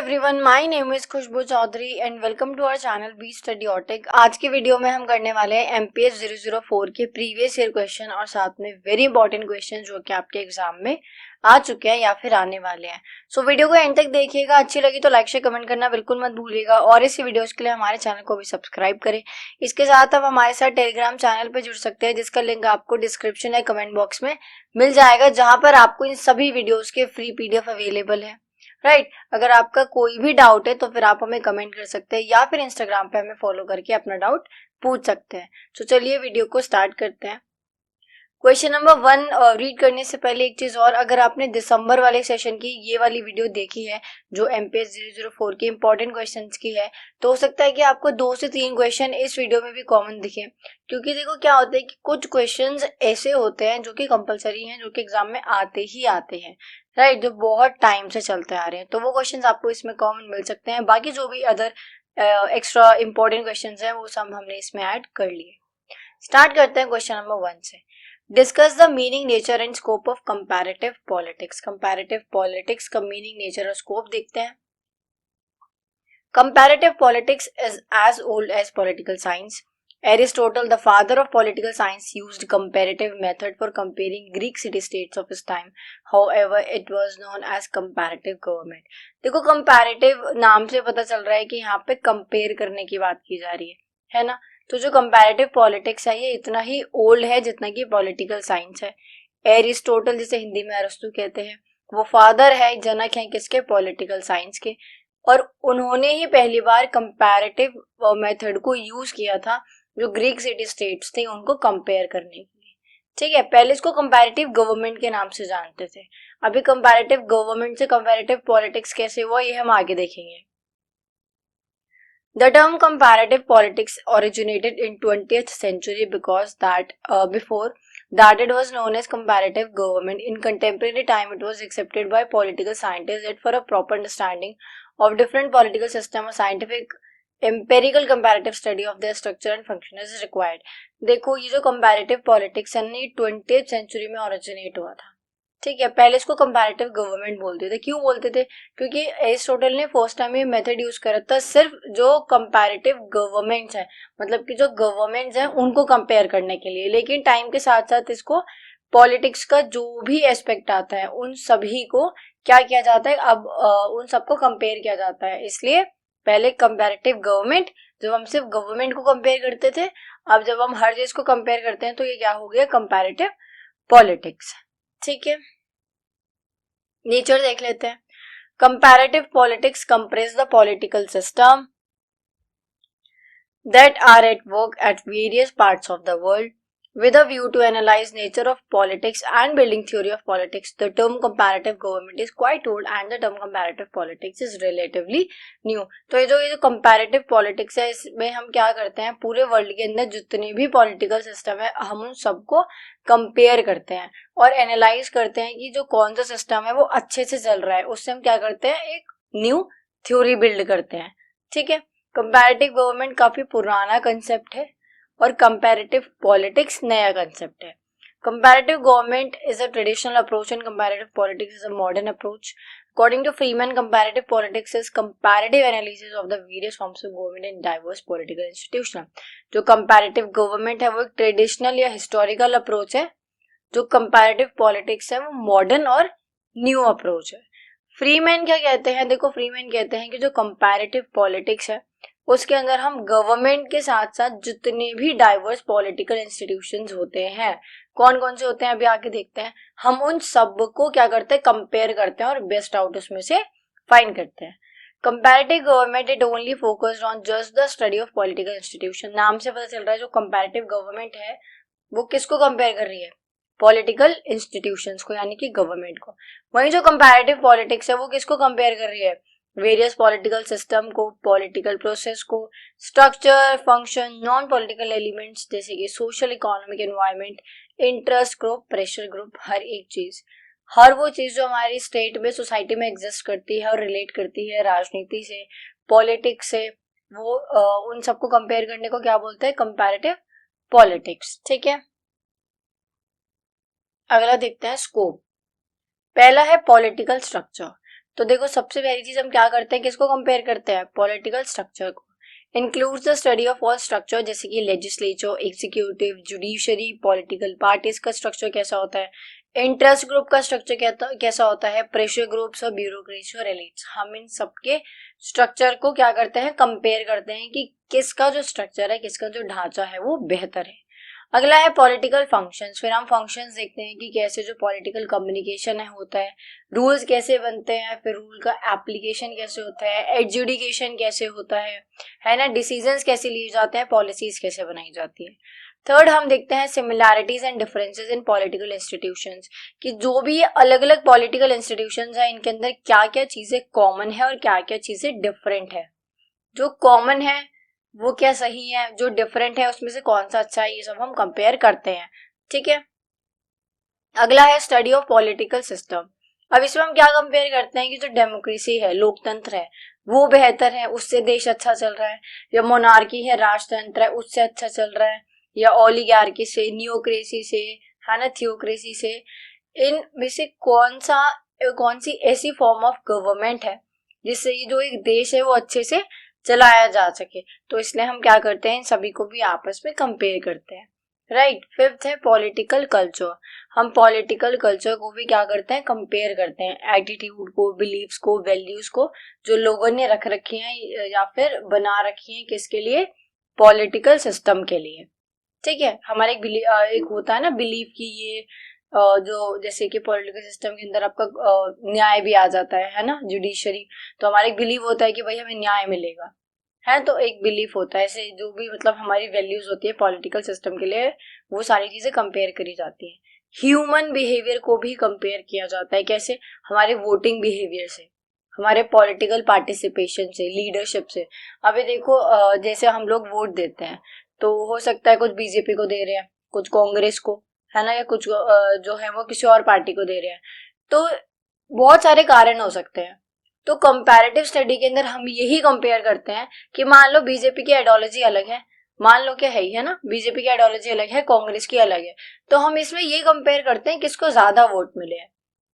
Everyone, my name is Khushboo Chaudhary and welcome to our channel be study otic. आज की video में हम करने वाले हैं एमपीएस 004 के प्रीवियस ईयर क्वेश्चन और साथ में वेरी इंपॉर्टेंट क्वेश्चन जो कि आपके एग्जाम में आ चुके हैं या फिर आने वाले हैं। सो वीडियो को एंड तक देखिएगा। अच्छी लगी तो लाइक शेयर कमेंट करना बिल्कुल मत भूलिएगा और इसी वीडियोस के लिए हमारे चैनल को भी सब्सक्राइब करें। इसके साथ आप हमारे साथ टेलीग्राम चैनल पर जुड़ सकते हैं जिसका लिंक आपको डिस्क्रिप्शन या कमेंट बॉक्स में मिल जाएगा, जहां पर आपको इन सभी वीडियोस के फ्री पीडीएफ अवेलेबल है। राइट, अगर आपका कोई भी डाउट है तो फिर आप हमें कमेंट कर सकते हैं या फिर इंस्टाग्राम पे हमें फॉलो करके अपना डाउट पूछ सकते हैं। तो चलिए वीडियो को स्टार्ट करते हैं। क्वेश्चन नंबर 1 रीड करने से पहले एक चीज और, अगर आपने दिसंबर वाले सेशन की ये वाली वीडियो देखी है जो एमपीएस 004 के इंपॉर्टेंट क्वेश्चंस की है, तो हो सकता है कि आपको 2 से 3 क्वेश्चन इस वीडियो में भी कॉमन दिखे। क्योंकि देखो क्या होता है कि कुछ क्वेश्चंस ऐसे होते हैं जो कि कंपलसरी हैं, जो कि एग्जाम में आते ही आते हैं, राइट, जो बहुत टाइम से चलते आ रहे हैं, तो वो क्वेश्चंस आपको इसमें कॉमन मिल सकते हैं। बाकी जो भी अदर एक्स्ट्रा इंपॉर्टेंट क्वेश्चंस हैं वो सब हमने इसमें ऐड कर लिए। स्टार्ट करते हैं क्वेश्चन नंबर 1 से। Discuss the meaning, nature and scope of comparative politics. Comparative politics का मीनिंग, नेचर और स्कोप देखते हैं। Comparative politics is as old as political science. Aristotle, the father of political science, used comparative method for comparing Greek city-states of his time. However, it was known as comparative government. देखो comparative नाम से पता चल रहा है कि यहाँ पे compare करने की बात की जा रही है ना। तो जो comparative politics है ये इतना ही old है जितना कि political science है। एरिस्टोटल, जिसे हिंदी में अरस्तु कहते हैं, वो फादर है, जनक है किसके? पॉलिटिकल साइंस के। और उन्होंने ही पहली बार कंपैरेटिव मेथड को यूज किया था जो ग्रीक सिटी स्टेट्स थे उनको कंपेयर करने के लिए। ठीक है, पहले इसको कंपैरेटिव गवर्नमेंट के नाम से जानते थे। अभी कंपैरेटिव गवर्नमेंट से कंपैरेटिव पॉलिटिक्स कैसे हुआ ये हम आगे देखेंगे। The term comparative politics originated in 20th century because before that it was known as comparative government. In contemporary time it was accepted by political scientists that for a proper understanding of different political system a scientific empirical comparative study of their structure and function is required. देखो ये जो comparative politics है ना, ये 20th century में originate हुआ था। ठीक है, पहले इसको कंपैरेटिव गवर्नमेंट बोलते थे। क्यों बोलते थे? क्योंकि एरिस्टोटल ने फर्स्ट टाइम ये मेथड यूज करा था सिर्फ जो कंपैरेटिव गवर्नमेंट्स है, मतलब कि जो गवर्नमेंट्स हैं उनको कंपेयर करने के लिए। लेकिन टाइम के साथ साथ इसको पॉलिटिक्स का जो भी एस्पेक्ट आता है उन सभी को क्या किया जाता है, अब उन सबको कंपेयर किया जाता है। इसलिए पहले कंपैरेटिव गवर्नमेंट, जब हम सिर्फ गवर्नमेंट को कंपेयर करते थे, अब जब हम हर चीज को कंपेयर करते हैं तो ये क्या हो गया? Comparative politics. ठीक है, नेचर देख लेते हैं। Comparative politics compress the political system that are at work at various parts of the world with a view to analyze nature of politics and building theory of politics. The term comparative government is quite old and the term comparative politics is relatively new. तो ये जो comparative politics है, इसमें हम क्या करते हैं, पूरे वर्ल्ड के अंदर जितने भी पॉलिटिकल सिस्टम है हम उन सबको कंपेयर करते हैं और एनालाइज करते हैं कि जो कौन सा सिस्टम है वो अच्छे से चल रहा है, उससे हम क्या करते हैं, एक न्यू थ्योरी बिल्ड करते हैं। ठीक है, कंपैरेटिव गवर्नमेंट काफी पुराना कंसेप्ट है और कंपैरेटिव पॉलिटिक्स नया कंसेप्ट है। Comparative government is a traditional approach and comparative politics is a modern approach. According to Freeman, comparative politics is comparative analysis of the various forms of government in diverse political institution. जो comparative government है वो एक traditional या historical approach है, जो comparative politics है वो modern और न्यू अप्रोच है। फ्रीमैन क्या कहते हैं? देखो, फ्रीमैन कहते हैं कि जो कंपैरेटिव पॉलिटिक्स है उसके अंदर हम गवर्नमेंट के साथ साथ जितने भी डाइवर्स पॉलिटिकल इंस्टीट्यूशंस होते हैं, कौन कौन से होते हैं अभी आगे देखते हैं, हम उन सब को क्या करते हैं, कंपेयर करते हैं और बेस्ट आउट उसमें से फाइंड करते हैं। Comparative government it only focused on just the study of political institution. नाम से पता चल रहा है जो कंपैरेटिव गवर्नमेंट है वो किसको कंपेयर कर रही है? पॉलिटिकल इंस्टीट्यूशंस को, यानी कि गवर्नमेंट को। वहीं जो कंपैरेटिव पॉलिटिक्स है वो किसको कंपेयर कर रही है? वेरियस पॉलिटिकल सिस्टम को, पॉलिटिकल प्रोसेस को, structure, function, non political elements जैसे कि social, economic, environment, interest group, pressure group, हर एक चीज, हर वो चीज जो हमारी स्टेट में, सोसाइटी में एग्जिस्ट करती है और रिलेट करती है राजनीति से, पॉलिटिक्स से, वो उन सबको कंपेयर करने को क्या बोलते हैं? Comparative politics. ठीक है, अगला देखते हैं स्कोप। पहला है पॉलिटिकल स्ट्रक्चर। तो देखो सबसे पहली चीज हम क्या करते हैं, किसको कंपेयर करते हैं, पॉलिटिकल स्ट्रक्चर को। Includes the study of all structure, जैसे कि legislature, executive, judiciary, political parties का स्ट्रक्चर कैसा होता है, इंटरेस्ट ग्रुप का स्ट्रक्चर कैसा होता है, प्रेशर ग्रुप्स और ब्यूरोक्रेसी और एलिट्स। हम इन सबके स्ट्रक्चर को क्या करते हैं, कंपेयर करते हैं कि किसका जो स्ट्रक्चर है, किसका जो ढांचा है वो बेहतर है। अगला है पॉलिटिकल फंक्शंस। फिर हम फंक्शंस देखते हैं कि कैसे जो पॉलिटिकल कम्युनिकेशन है होता है, रूल्स कैसे बनते हैं, फिर रूल का एप्लीकेशन कैसे होता है, एडजुडिकेशन कैसे होता है ना, डिसीजंस कैसे लिए जाते हैं, पॉलिसीज कैसे बनाई जाती है। थर्ड हम देखते हैं similarities and differences in political institutions, कि जो भी अलग अलग पॉलिटिकल इंस्टीट्यूशंस हैं इनके अंदर क्या क्या चीजें कॉमन है और क्या क्या चीजें डिफरेंट है। जो कॉमन है वो क्या सही है, जो डिफरेंट है उसमें से कौन सा अच्छा है, ये सब हम कंपेयर करते हैं। ठीक है। अगला है स्टडी ऑफ पॉलिटिकल सिस्टम। अब इसमें हम क्या कंपेयर करते हैं कि जो डेमोक्रेसी है, लोकतंत्र है, वो बेहतर है, उससे देश अच्छा चल रहा है, या मोनार्की है, राजतंत्र है, उससे अच्छा चल रहा है, या ओलिगार्की से, नियोक्रेसी से, है ना, थियोक्रेसी से। इन में से कौन सी ऐसी फॉर्म ऑफ गवर्नमेंट है जिससे ये जो एक देश है वो अच्छे से चलाया जा सके। तो इसलिए हम क्या करते हैं, इन सभी को भी आपस में कंपेयर करते हैं। राइट। फिफ्थ है पॉलिटिकल कल्चर। हम पॉलिटिकल कल्चर को भी क्या करते हैं, कंपेयर करते हैं, एटीट्यूड को, बिलीव्स को, वैल्यूज को जो लोगों ने रख रखी हैं या फिर बना रखी हैं, किसके लिए, पॉलिटिकल सिस्टम के लिए। ठीक है। हमारा एक होता है ना बिलीव की ये जो जैसे कि पॉलिटिकल सिस्टम के अंदर आपका न्याय भी आ जाता है ना, जुडिशरी। तो हमारा एक बिलीव होता है कि भाई हमें न्याय मिलेगा, है, तो एक बिलीफ होता है। ऐसे जो भी मतलब हमारी वैल्यूज होती है पॉलिटिकल सिस्टम के लिए, वो सारी चीजें कंपेयर करी जाती हैं। ह्यूमन बिहेवियर को भी कंपेयर किया जाता है, कैसे, हमारे वोटिंग बिहेवियर से, हमारे पॉलिटिकल पार्टिसिपेशन से, लीडरशिप से। अभी देखो जैसे हम लोग वोट देते हैं तो हो सकता है कुछ बीजेपी को दे रहे हैं, कुछ कांग्रेस को, है ना, या कुछ जो है वो किसी और पार्टी को दे रहे हैं। तो बहुत सारे कारण हो सकते हैं। तो कंपैरेटिव स्टडी के अंदर हम यही कंपेयर करते हैं कि मान लो बीजेपी की आइडियोलॉजी अलग है, मान लो क्या है ना, बीजेपी की आइडियोलॉजी अलग है, कांग्रेस की अलग है, तो हम इसमें ये कंपेयर करते हैं किसको ज्यादा वोट मिले हैं।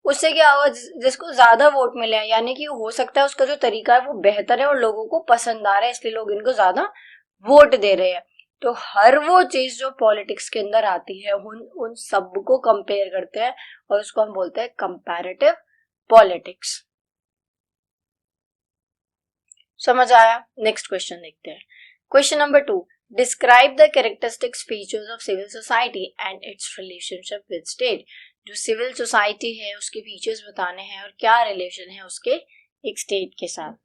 उससे क्या होगा, जिसको ज्यादा वोट मिले हैं, यानी कि हो सकता है उसका जो तरीका है वो बेहतर है और लोगों को पसंद आ रहा है, इसलिए लोग इनको ज्यादा वोट दे रहे हैं। तो हर वो चीज जो पॉलिटिक्स के अंदर आती है उन सब को कंपेयर करते हैं और उसको हम बोलते हैं कंपैरेटिव पॉलिटिक्स। समझ आया। नेक्स्ट क्वेश्चन देखते हैं। Question number 2, describe the characteristics features of civil society and its relationship with state. जो सिविल सोसाइटी है उसके फीचर्स बताने हैं और क्या रिलेशन है उसके एक स्टेट के साथ।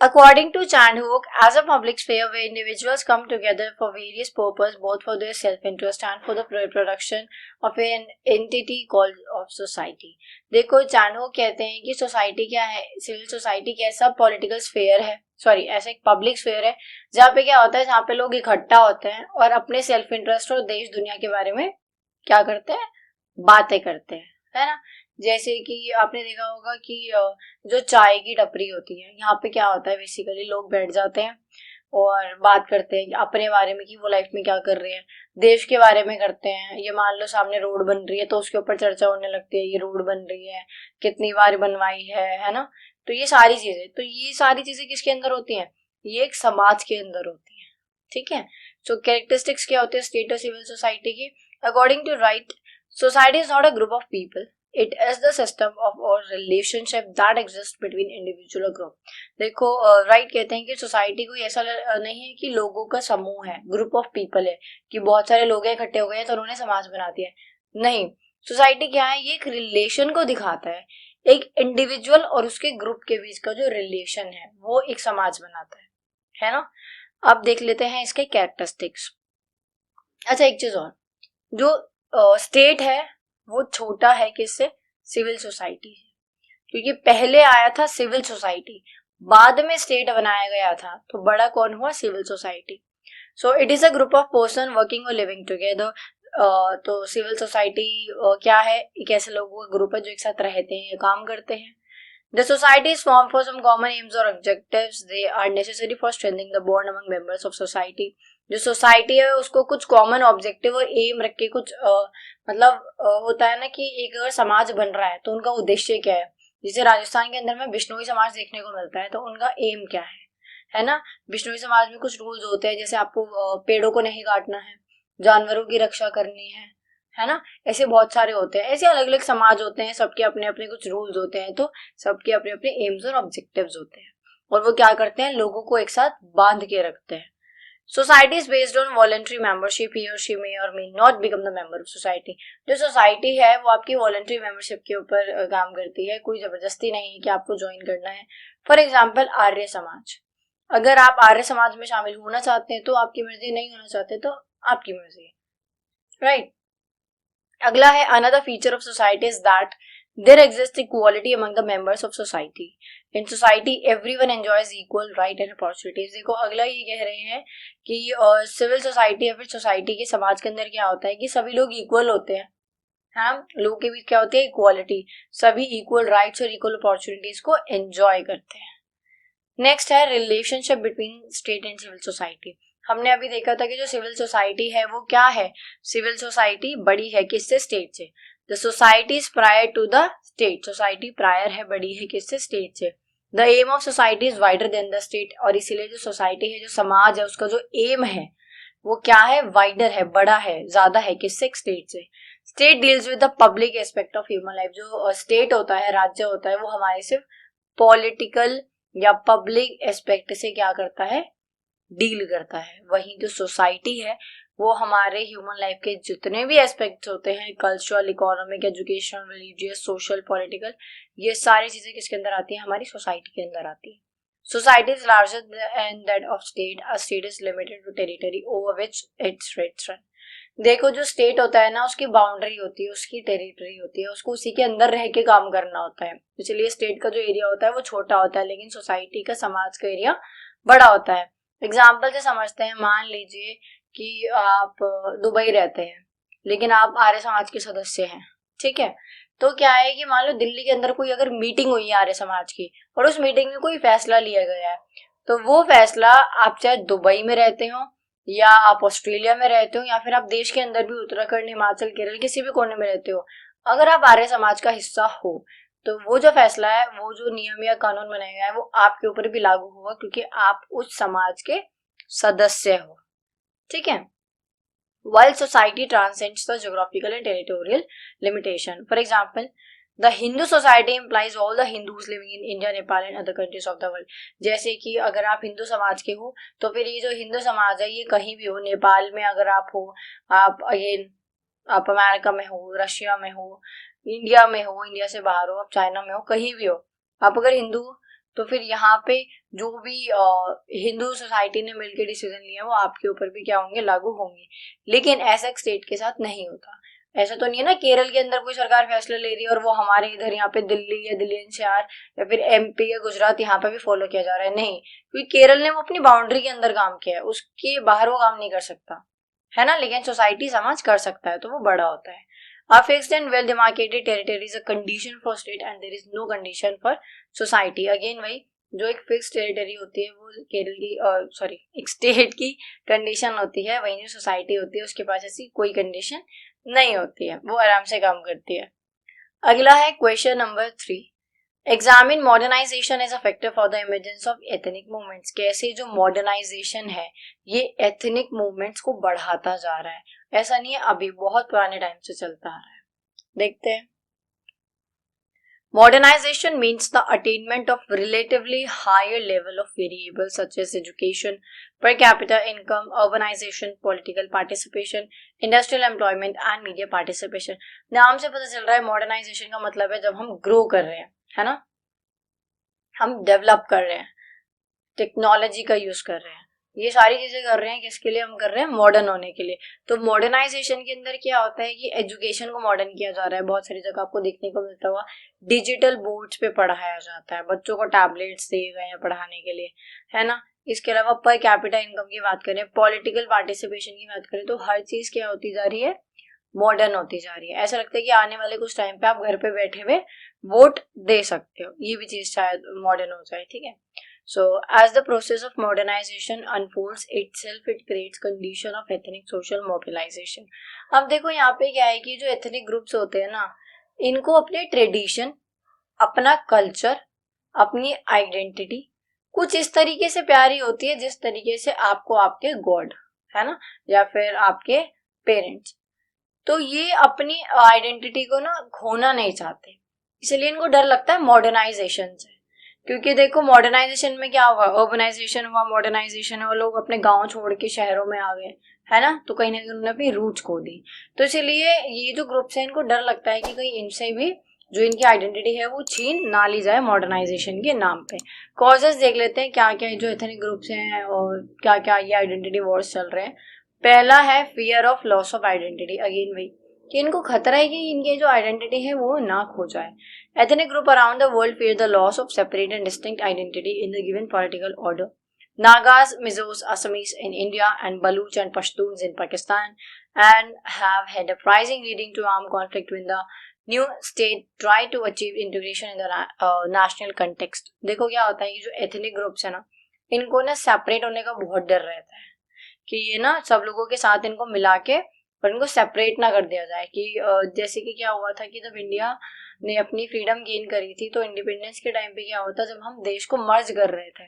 According to Chandhook, as a public sphere where individuals come together for various purposes, both for their self-interest and for the reproduction of an entity called of society. देखो चांडोक कहते हैं कि सोसाइटी क्या है, सिविल सोसाइटी कैसा political sphere है, sorry ऐसा एक पब्लिक स्फेयर है जहाँ पे क्या होता है, जहाँ पे लोग इकट्ठा होते हैं और अपने सेल्फ इंटरेस्ट और देश दुनिया के बारे में क्या करते हैं, बातें करते हैं, है ना। जैसे कि आपने देखा होगा कि जो चाय की टपरी होती है, यहाँ पे क्या होता है, बेसिकली लोग बैठ जाते हैं और बात करते हैं अपने बारे में कि वो लाइफ में क्या कर रहे हैं, देश के बारे में करते हैं। ये मान लो सामने रोड बन रही है तो उसके ऊपर चर्चा होने लगती है, ये रोड बन रही है, कितनी बार बनवाई है ना। तो ये सारी चीजें किसके अंदर होती हैं, ये एक समाज के अंदर होती है। ठीक है। सो कैरेक्टरिस्टिक्स क्या होती है स्टेट और सिविल सोसाइटी की। According to Wright, society is not a group of people, it is the system of or relationship that exists between individual or group. देखो राइट कहते हैं कि सोसाइटी कोई ऐसा नहीं है कि लोगों का समूह है, ग्रुप ऑफ पीपल है कि बहुत सारे लोग इकट्ठे हो गए हैं तो उन्होंने समाज बना दिया है। नहीं, सोसाइटी क्या है, ये एक रिलेशन को दिखाता है, एक इंडिविजुअल और उसके ग्रुप के बीच का जो रिलेशन है वो एक समाज बनाता है ना। अब देख लेते हैं इसके कैरेक्टरिस्टिक्स। अच्छा एक चीज और, जो स्टेट है वो छोटा है किससे, सिविल सोसाइटी है, क्योंकि पहले आया था सिविल सोसाइटी, बाद में स्टेट बनाया गया था, तो बड़ा कौन हुआ, civil society. So it is a group of person working और लिविंग टुगेदर। तो सिविल सोसाइटी क्या है, एक ऐसे लोगों का ग्रुप है जो एक साथ रहते हैं या काम करते हैं। The society is formed for some common aims or objectives. They are necessary for strengthening the bond among members of society. जो सोसाइटी है उसको कुछ कॉमन ऑब्जेक्टिव और एम रख के कुछ मतलब होता है ना कि एक अगर समाज बन रहा है तो उनका उद्देश्य क्या है, जैसे राजस्थान के अंदर में बिश्नोई समाज देखने को मिलता है, तो उनका एम क्या है ना। बिश्नोई समाज में कुछ रूल्स होते हैं, जैसे आपको पेड़ों को नहीं काटना है, जानवरों की रक्षा करनी है ना। ऐसे बहुत सारे होते हैं, ऐसे अलग अलग समाज होते हैं, सबके अपने अपने कुछ रूल्स होते हैं, तो सबके अपने अपने एम्स और ऑब्जेक्टिव्स होते हैं, और वो क्या करते हैं, लोगों को एक साथ बांध के रखते हैं। Society is based on voluntary membership, he or she may or may not become the member of society. जो सोसाइटी है वो आपकी वॉलंटरी मेंबरशिप के ऊपर काम करती है, कोई जबरदस्ती नहीं है कि आपको ज्वाइन करना है। फॉर एग्जाम्पल आर्य समाज, अगर आप आर्य समाज में शामिल होना चाहते हैं तो आपकी मर्जी, नहीं होना चाहते तो आपकी मर्जी है, राइट। अगला है another feature of society is that there exist equality among the members of society. In society everyone enjoys equal right and opportunities. देखो अगला ये कह रहे हैं कि सिविल सोसाइटी या फिर सोसाइटी के समाज के अंदर क्या होता है कि सभी लोग इक्वल होते हैं, हाँ, लोगों के बीच क्या होती है, इक्वालिटी, सभी इक्वल राइट्स और इक्वल अपॉर्चुनिटीज को एंजॉय करते हैं। नेक्स्ट है relationship between state and civil society. हमने अभी देखा था कि जो सिविल सोसाइटी है वो क्या है, सिविल सोसाइटी बड़ी है किससे, स्टेट से। The society is prior to the state, society prior है, बड़ी है किससे, स्टेट से। The aim of society is wider than the state, और इसीलिए जो सोसाइटी है, जो समाज है, उसका जो एम है वो क्या है, वाइडर है, बड़ा है, ज्यादा है किससे, स्टेट से। State deals with the public aspect of human life. जो स्टेट होता है, राज्य होता है, वो हमारे सिर्फ पॉलिटिकल या पब्लिक एस्पेक्ट से क्या करता है, डील करता है। वहीं जो सोसाइटी है वो हमारे ह्यूमन लाइफ के जितने भी एस्पेक्ट्स होते हैं, cultural, economic, education, religious, social, political, ये सारी चीजें किसके अंदर आती है, हमारी सोसाइटी के अंदर आती है। Society is larger than that of state, a state is limited to territory over which its rights run. देखो जो स्टेट होता है ना, उसकी बाउंड्री होती है, उसकी टेरिटरी होती है, उसको उसी के अंदर रह के काम करना होता है, इसलिए स्टेट का जो एरिया होता है वो छोटा होता है, लेकिन सोसाइटी का, समाज का एरिया बड़ा होता है। एग्जाम्पल से समझते हैं, मान लीजिए कि आप दुबई रहते हैं, लेकिन आप आर्य समाज के सदस्य हैं, ठीक है। तो क्या है कि मान लो दिल्ली के अंदर कोई अगर मीटिंग हुई है आर्य समाज की, और उस मीटिंग में कोई फैसला लिया गया है, तो वो फैसला आप चाहे दुबई में रहते हो, या आप ऑस्ट्रेलिया में रहते हो, या फिर आप देश के अंदर भी उत्तराखंड, हिमाचल, केरल, किसी भी कोने में रहते हो, अगर आप आर्य समाज का हिस्सा हो, तो वो जो फैसला है, वो जो नियम या कानून बनाया गया है, वो आपके ऊपर भी लागू होगा, क्योंकि आप उस समाज के सदस्य हो, ठीक है। While society transcends the geographical and territorial limitation. For example, the Hindu society implies all the Hindus living in India, Nepal and other countries of the world. जैसे कि अगर आप हिंदू समाज के हो, तो फिर ये जो हिंदू समाज है ये कहीं भी हो, नेपाल में अगर आप हो, आप अगेन आप अमेरिका में हो, रशिया में हो, इंडिया में हो, इंडिया से बाहर हो, आप चाइना में हो, कहीं भी हो, आप अगर हिंदू हो, तो फिर यहाँ पे जो भी हिंदू सोसाइटी ने मिलकर डिसीजन लिया वो आपके ऊपर भी क्या होंगे, लागू होंगे। लेकिन ऐसा स्टेट के साथ नहीं होता। ऐसा तो नहीं है ना केरल के अंदर कोई सरकार फैसला ले रही है और वो हमारे इधर यहाँ पे दिल्ली या दिल्ली एनसीआर या फिर एमपी या गुजरात यहाँ पे भी फॉलो किया जा रहा है, नहीं, क्योंकि केरल ने वो अपनी बाउंड्री के अंदर काम किया है, उसके बाहर वो काम नहीं कर सकता, है ना। लेकिन सोसाइटी समाज कर सकता है, तो वो बड़ा होता है। A fixed and well demarcated territory is a condition for state and there is no condition for society. Again वही, जो एक फिक्स टेरिटरी होती है वो केरल की एक स्टेट की कंडीशन होती है, वही जो सोसाइटी होती है उसके पास ऐसी कोई कंडीशन नहीं होती है, वो आराम से काम करती है। अगला है question number 3, examine modernization as a factor for the emergence of ethnic movements. कैसे जो मॉडर्नाइजेशन है ये एथनिक मूवमेंट्स को बढ़ाता जा रहा है, ऐसा नहीं है, अभी बहुत पुराने टाइम से चलता आ रहा है। देखते हैं। Modernization means the attainment of relatively higher level of variables such as education, per capita income, urbanization, political participation, industrial employment and media participation. नाम से पता चल रहा है मॉडर्नाइजेशन का मतलब है जब हम ग्रो कर रहे हैं, है ना, हम डेवलप कर रहे हैं, टेक्नोलॉजी का यूज कर रहे हैं, ये सारी चीजें कर रहे हैं, किसके लिए हम कर रहे हैं, मॉडर्न होने के लिए। तो मॉडर्नाइजेशन के अंदर क्या होता है कि एजुकेशन को मॉडर्न किया जा रहा है, बहुत सारी जगह आपको देखने को मिलता हुआ, डिजिटल बोर्ड्स पे पढ़ाया जाता है, बच्चों को टैबलेट्स दिए गए हैं पढ़ाने के लिए, है ना। इसके अलावा पर कैपिटा इनकम की बात करें, पॉलिटिकल पार्टिसिपेशन की बात करें, तो हर चीज क्या होती जा रही है, मॉडर्न होती जा रही है। ऐसा लगता है कि आने वाले कुछ टाइम पे आप घर पे बैठे हुए वोट दे सकते हो, ये भी चीज शायद मॉडर्न हो जाए, ठीक है। So, as the process of modernization unfolds itself, it creates condition of ethnic social mobilization. अब देखो यहाँ पे क्या है कि जो ethnic groups होते हैं ना, इनको अपने ट्रेडिशन, अपना कल्चर, अपनी आइडेंटिटी कुछ इस तरीके से प्यारी होती है जिस तरीके से आपको आपके गॉड, है ना, या फिर आपके पेरेंट्स। तो ये अपनी आइडेंटिटी को ना खोना नहीं चाहते, इसलिए इनको डर लगता है मॉडर्नाइजेशन से। क्योंकि देखो मॉडर्नाइजेशन में क्या हुआ, अर्बनाइजेशन हुआ, मॉडर्नाइजेशन है, वो लोग अपने गांव छोड़ के शहरों में आ गए, है ना, तो कहीं ना कहीं उन्होंने अपनी रूट्स खो दी। तो इसीलिए ये जो ग्रुप्स है इनको डर लगता है कि कहीं इनसे भी जो इनकी आइडेंटिटी है वो छीन ना ली जाए मॉडर्नाइजेशन के नाम पे। कॉजेस देख लेते हैं क्या क्या जो एथनिक ग्रुप्स हैं और क्या क्या ये आइडेंटिटी वॉर्स चल रहे हैं। पहला है fear of loss of identity, again भाई कि इनको खतरा है कि इनकी जो आइडेंटिटी है वो ना खो जाए। Ethnic group around the world fear the loss of separate and distinct identity in the given political order. Nagas, Mizos, Assamese in India, and Baluch and Pashtuns in Pakistan, and have had a rising leading to armed conflict when the new state try to achieve integration in the national context. देखो क्या होता है कि जो ethnic groups है ना, इनको ना सेपरेट होने का बहुत डर रहता है कि ये ना सब लोगों के साथ इनको मिला के और इनको सेपरेट ना कर दिया जाए। कि जैसे कि क्या हुआ था कि जब इंडिया ने अपनी फ्रीडम गेन करी थी तो इंडिपेंडेंस के टाइम पे क्या होता, जब हम देश को मर्ज कर रहे थे,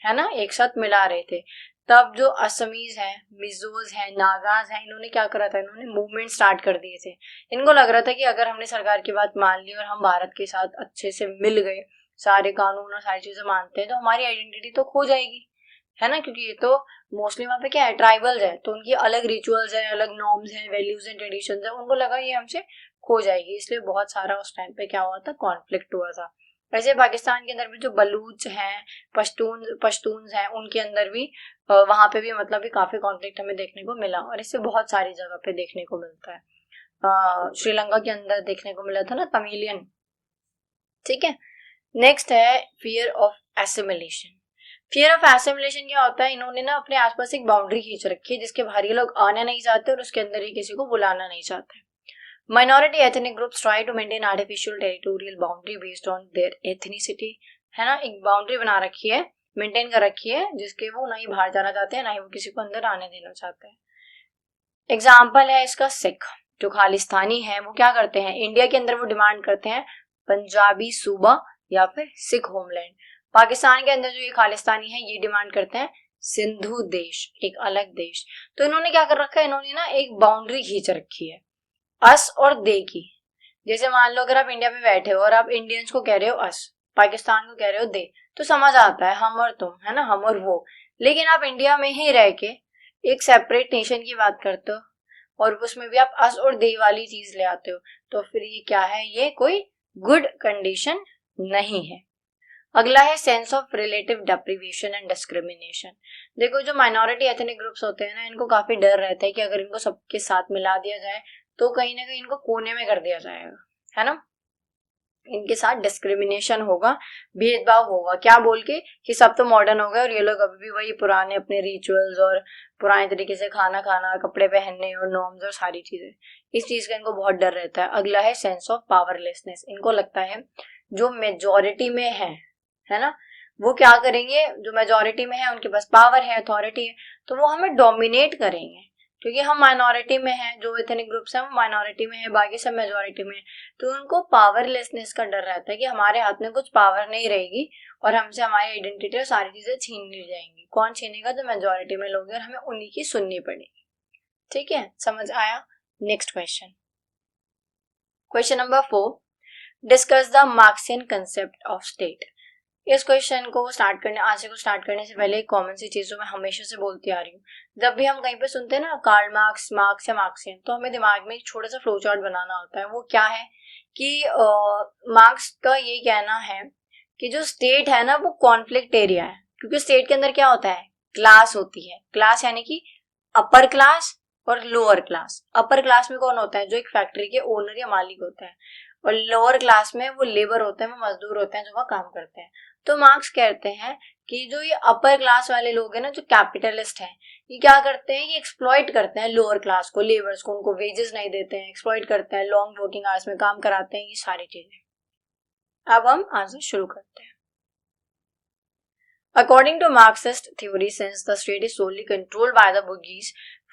है ना, एक साथ मिला रहे थे, तब जो असमीज हैं, मिजोज हैं, नागाज हैं, इन्होंने क्या करा था, इन्होंने मूवमेंट स्टार्ट कर दिए थे। इनको लग रहा था कि अगर हमने सरकार की बात मान ली और हम भारत के साथ अच्छे से मिल गए, सारे कानून और सारी चीजें मानते हैं, तो हमारी आइडेंटिटी तो खो जाएगी, है ना, क्योंकि ये तो मोस्टली वहाँ पे क्या है, ट्राइबल्स है, तो उनकी अलग रिचुअल्स है, अलग नॉर्म्स हैं, वैल्यूज एंड ट्रेडिशंस है, उनको लगा ये हमसे खो जाएगी, इसलिए बहुत सारा उस टाइम पे क्या हुआ था, कॉन्फ्लिक्ट हुआ था। वैसे पाकिस्तान के अंदर भी जो बलूच हैं, पश्तून हैं, उनके अंदर भी वहां पे भी मतलब भी काफी कॉन्फ्लिक्ट हमें देखने को मिला, और इससे बहुत सारी जगह पे देखने को मिलता है। श्रीलंका के अंदर देखने को मिला था ना, तमिलियन। ठीक है, नेक्स्ट है fear of assimilation. Fear of assimilation क्या होता है, इन्होंने ना अपने आसपास एक बाउंड्री खींच रखी है जिसके बाहर ये लोग आना नहीं चाहते और उसके अंदर ही किसी को बुलाना नहीं चाहते। Minority ethnic groups try to maintain artificial territorial boundary based on their ethnicity, है ना, एक बाउंड्री बना रखी है, मेंटेन कर रखी है, जिसके वो ना ही बाहर जाना चाहते हैं ना ही वो किसी को अंदर आने देना चाहते हैं। एग्जाम्पल है इसका सिख, जो खालिस्तानी है, वो क्या करते हैं, इंडिया के अंदर वो डिमांड करते हैं पंजाबी सूबा या फिर सिख होमलैंड। पाकिस्तान के अंदर जो ये खालिस्तानी है ये डिमांड करते हैं सिंधु देश, एक अलग देश। तो इन्होंने क्या कर रखा है, इन्होंने ना एक बाउंड्री खींच रखी है अस और दे की। जैसे मान लो अगर आप इंडिया में बैठे हो और आप इंडियंस को कह रहे हो अस, पाकिस्तान को कह रहे हो दे, तो समझ आता है हम और तुम, है ना, हम और वो। लेकिन आप इंडिया में ही रह के एक सेपरेट नेशन की बात करते हो और उसमें भी आप अस और दे वाली चीज ले आते हो, तो फिर ये क्या है, ये कोई गुड कंडीशन नहीं है। अगला है sense of relative deprivation and discrimination. देखो जो माइनॉरिटी एथनिक ग्रुप्स होते हैं ना, इनको काफी डर रहता है कि अगर इनको सबके साथ मिला दिया जाए तो कहीं ना कहीं इनको कोने में कर दिया जाएगा, है ना, इनके साथ डिस्क्रिमिनेशन होगा, भेदभाव होगा, क्या बोल के कि सब तो मॉडर्न हो गए और ये लोग अभी भी वही पुराने अपने रिचुअल्स और पुराने तरीके से खाना खाना, कपड़े पहनने और नॉर्म्स और सारी चीजें, इस चीज का इनको बहुत डर रहता है। अगला है सेंस ऑफ पावरलेसनेस। इनको लगता है जो मेजोरिटी में है ना, वो क्या करेंगे, जो मेजोरिटी में है उनके पास पावर है, अथॉरिटी है, तो वो हमें डोमिनेट करेंगे, क्योंकि हम माइनॉरिटी में हैं, जो एथनिक ग्रुप्स हैं वो माइनॉरिटी में है, बाकी सब मेजोरिटी में है, तो उनको पावरलेसनेस का डर रहता है कि हमारे हाथ में कुछ पावर नहीं रहेगी और हमसे हमारी आइडेंटिटी और सारी चीजें छीन ली जाएंगी। कौन छीनेगा, जो मेजोरिटी में लोग हैं, और हमें उन्हीं की सुननी पड़ेगी। ठीक है, समझ आया। Next question, question number 4, discuss the Marxian concept of state. इस क्वेश्चन को स्टार्ट करने, आंसर को स्टार्ट करने से पहले एक कॉमन सी चीज जो मैं हमेशा से बोलती आ रही हूँ, जब भी हम कहीं पे सुनते हैं ना कार्ल मार्क्स, मार्क्स या मार्क्सियन, तो हमें दिमाग में एक छोटा सा फ्लो चार्ट बनाना होता है। वो क्या है कि मार्क्स का ये कहना है कि जो स्टेट है ना वो कॉन्फ्लिक्ट एरिया है, क्योंकि स्टेट के अंदर क्या होता है, क्लास होती है। क्लास यानी कि अपर क्लास और लोअर क्लास। अपर क्लास में कौन होता है, जो एक फैक्ट्री के ओनर या मालिक होता है, और लोअर क्लास में वो लेबर होते हैं, वो मजदूर होते हैं जो वहाँ काम करते हैं। तो मार्क्स कहते हैं कि जो ये अपर क्लास वाले लोग हैं ना, जो कैपिटलिस्ट हैं, ये क्या करते हैं, ये एक्सप्लॉइट करते हैं लोअर क्लास को, लेबर्स को, उनको वेजेस नहीं देते हैं, एक्सप्लॉइट करते हैं, लॉन्ग वर्किंग आवर्स में काम कराते हैं, ये सारी चीजें। अब हम आंसर शुरू करते हैं। According to Marxist theory, since the state is solely controlled by the bourgeois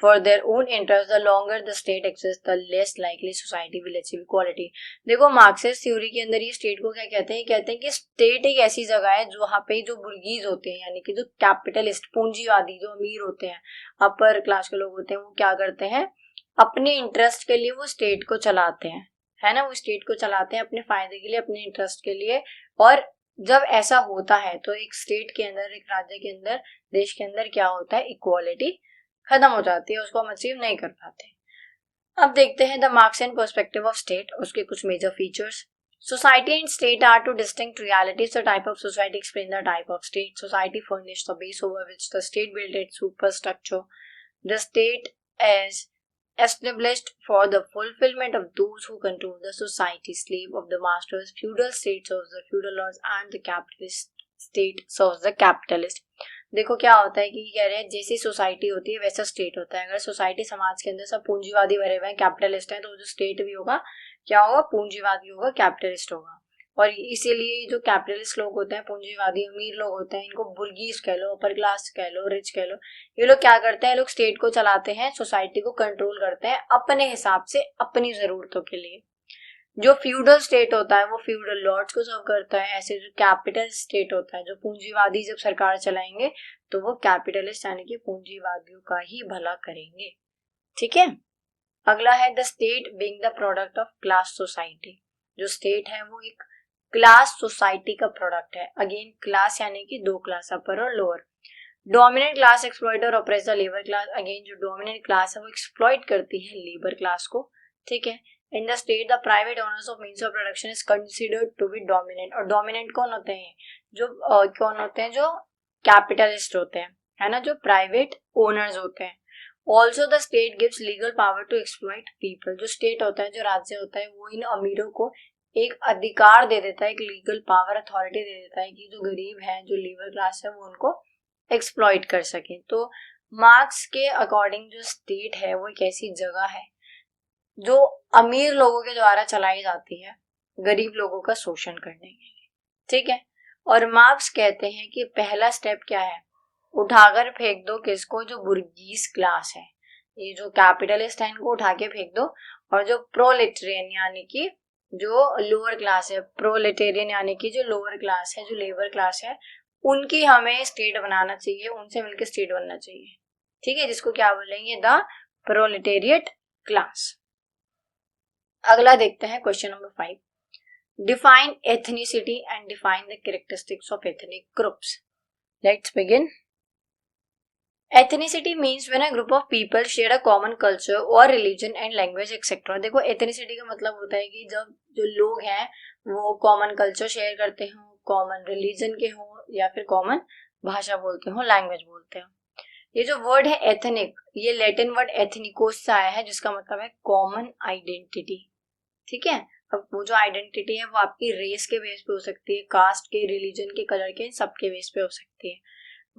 for their own interest, the longer the state exists, the less likely society will achieve equality. देखो मार्क्सिस्ट थ्योरी के अंदर ये state को क्या कहते हैं, कहते हैं कि स्टेट एक ऐसी जगह है जहाँ पे जो बुर्गीज होते हैं, यानी कि जो कैपिटलिस्ट पूंजीवादी जो अमीर होते हैं, अपर क्लास के लोग होते हैं, वो क्या करते हैं, अपने इंटरेस्ट के लिए वो स्टेट को चलाते हैं, है ना, वो स्टेट को चलाते हैं अपने फायदे के लिए, अपने इंटरेस्ट के लिए। और जब ऐसा होता है तो एक स्टेट के अंदर, एक राज्य के अंदर, देश के अंदर क्या होता है, इक्वालिटी खत्म हो जाती है, उसको हम अचीव नहीं कर पाते। अब देखते हैं the Marx and perspective of state, उसके कुछ major features. Society and state are two distinct realities. The type of society explains the type of state. Society furnished the base over which the state built its superstructure. The state is established for the fulfillment of those who control the society. Slave of the masters, feudal state serves the feudal lords and the capitalist state serves the capitalist. देखो क्या होता है कि कह रहे हैं जैसी society होती है वैसा स्टेट होता है। अगर सोसाइटी समाज के अंदर सब पूंजीवादी भरे हुए हैं, कैपिटलिस्ट हैं, तो जो स्टेट भी होगा क्या होगा, पूंजीवादी होगा, कैपिटलिस्ट होगा। और इसीलिए जो कैपिटलिस्ट लोग होते हैं, पूंजीवादी अमीर लोग होते हैं, इनको बुर्गीज कह लो, अपर क्लास कह लो, रिच कह लो, ये लोग क्या करते हैं, लोग स्टेट को चलाते हैं, सोसाइटी को कंट्रोल करते हैं अपने हिसाब से, अपनी जरूरतों के लिए। जो फ्यूडल स्टेट होता है वो फ्यूडल लॉर्ड्स को सर्व करता है। ऐसे जो कैपिटल स्टेट होता है, जो पूंजीवादी जब सरकार चलाएंगे तो वो कैपिटलिस्ट यानी कि पूंजीवादियों का ही भला करेंगे। ठीक है, अगला है the state being the product of class society. जो स्टेट है वो एक क्लास सोसाइटी का प्रोडक्ट है। अगेन क्लास यानी कि दो क्लास, अपर और लोअर। डोमिनेंट क्लास एक्सप्लॉइट और oppress the labour class. Again जो डोमिनेंट क्लास है वो एक्सप्लॉइट करती है लेबर क्लास को। ठीक है, in the state the private owners of means of production is considered to be dominant. और डोमिनेंट कौन होते हैं, जो कौन होते हैं, जो कैपिटलिस्ट होते हैं, है ना, जो प्राइवेट ओनर्स होते हैं। Also the state gives legal power to exploit people. जो स्टेट होता है, जो राज्य होता है, वो इन अमीरों को एक अधिकार दे देता है, एक लीगल पावर, अथॉरिटी दे देता है कि जो गरीब है, जो लेबर क्लास है, वो उनको एक्सप्लॉइट कर सके। तो मार्क्स के अकॉर्डिंग जो स्टेट है वो एक ऐसी जगह है जो अमीर लोगों के द्वारा चलाई जाती है गरीब लोगों का शोषण करने के लिए। ठीक है, और मार्क्स कहते हैं कि पहला स्टेप क्या है, उठाकर फेंक दो किसको, जो बुर्गीस क्लास है, ये जो कैपिटलिस्ट है इनको उठा के फेंक दो, और जो प्रोलेटेरियन यानी कि जो लोअर क्लास है, प्रोलेटेरियन यानी कि जो लोअर क्लास है, जो लेबर क्लास है, उनकी हमें स्टेट बनाना चाहिए, उनसे मिलकर स्टेट बनना चाहिए। ठीक है, जिसको क्या बोलेंगे, द प्रोलेटेरिएट क्लास। अगला देखते हैं question number 5, define ethnicity and define the characteristics of ethnic groups. Let's begin. Ethnicity means when a group of people share a common culture or religion and language etc. देखो ethnicity का मतलब होता है कि जब जो लोग हैं वो कॉमन कल्चर शेयर करते हो, कॉमन रिलीजन के हो, या फिर कॉमन भाषा बोलते हो, लैंग्वेज बोलते हो। ये जो वर्ड है एथनिक, ये लैटिन वर्ड एथनिकोस से आया है, जिसका मतलब है कॉमन आइडेंटिटी। ठीक है, अब वो जो आइडेंटिटी है वो आपकी रेस के बेस पे हो सकती है, कास्ट के, रिलीजन के, कलर के, सबके बेस पे हो सकती है।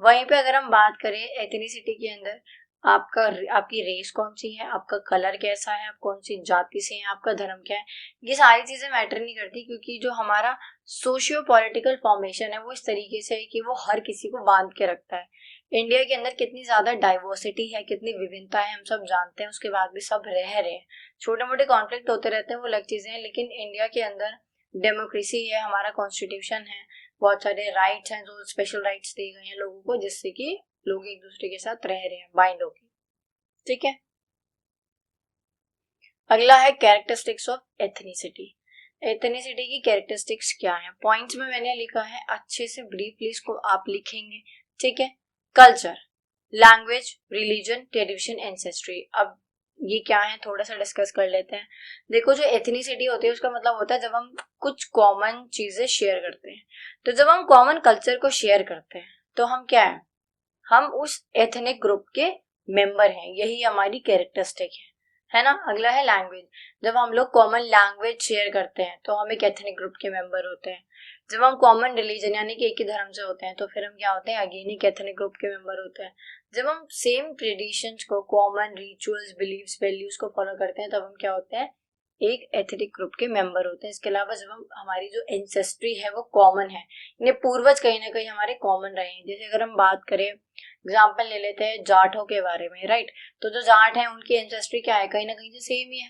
वहीं पे अगर हम बात करें एथनिसिटी के अंदर, आपकी रेस कौन सी है, आपका कलर कैसा है, आप कौन सी जाति से हैं, आपका धर्म क्या है, ये सारी चीजें मैटर नहीं करती, क्योंकि जो हमारा सोशियो पॉलिटिकल फॉर्मेशन है वो इस तरीके से है कि वो हर किसी को बांध के रखता है। इंडिया के अंदर कितनी ज्यादा डाइवर्सिटी है, कितनी विभिन्नता है, हम सब जानते हैं, उसके बाद भी सब रह रहे हैं। छोटे मोटे कॉन्फ्लिक्ट होते रहते हैं, वो अलग चीजें हैं, लेकिन इंडिया के अंदर डेमोक्रेसी है, हमारा कॉन्स्टिट्यूशन है, बहुत सारे राइट्स हैं, जो स्पेशल राइट्स दिए गए हैं लोगों को, जिससे कि लोग एक दूसरे के साथ रह रहे हैं बाइंड होके। ठीक है, अगला है कैरेक्टरिस्टिक्स ऑफ एथनिसिटी। एथनिसिटी की कैरेक्टरिस्टिक्स क्या है, पॉइंट्स में मैंने लिखा है, अच्छे से ब्रीफली इसको आप लिखेंगे। ठीक है, culture, language, religion, tradition, ancestry. अब ये क्या है थोड़ा सा डिस्कस कर लेते हैं। देखो जो एथनिसिटी होती है उसका मतलब होता है जब हम कुछ कॉमन चीजें शेयर करते हैं। तो जब हम कॉमन कल्चर को शेयर करते हैं तो हम क्या है, हम उस एथनिक ग्रुप के मेंबर हैं, यही हमारी कैरेक्टरिस्टिक है ना। अगला है लैंग्वेज, जब हम लोग कॉमन लैंग्वेज शेयर करते हैं तो हम एक एथनिक ग्रुप के मेंबर होते हैं। जब हम कॉमन रिलीजन यानी कि एक ही धर्म से होते हैं तो फिर हम क्या होते हैं, अगेन एक एथनिक ग्रुप के मेंबर होते हैं। जब हम सेम ट्रेडिशंस को, कॉमन रिचुअल्स, बिलीव्स, वैल्यूज को फॉलो करते हैं तब हम क्या होते हैं, एक एथनिक ग्रुप के मेंबर होते हैं। इसके अलावा जब हम हमारी जो एंसेस्ट्री है वो कॉमन है, इन्हें पूर्वज कहीं ना कहीं हमारे कॉमन रहे हैं। जैसे अगर हम बात करें, एग्जाम्पल ले लेते हैं जाटों के बारे में, राइट, तो जो जाट है उनकी एंसेस्ट्री क्या है, कहीं ना कहीं से सेम ही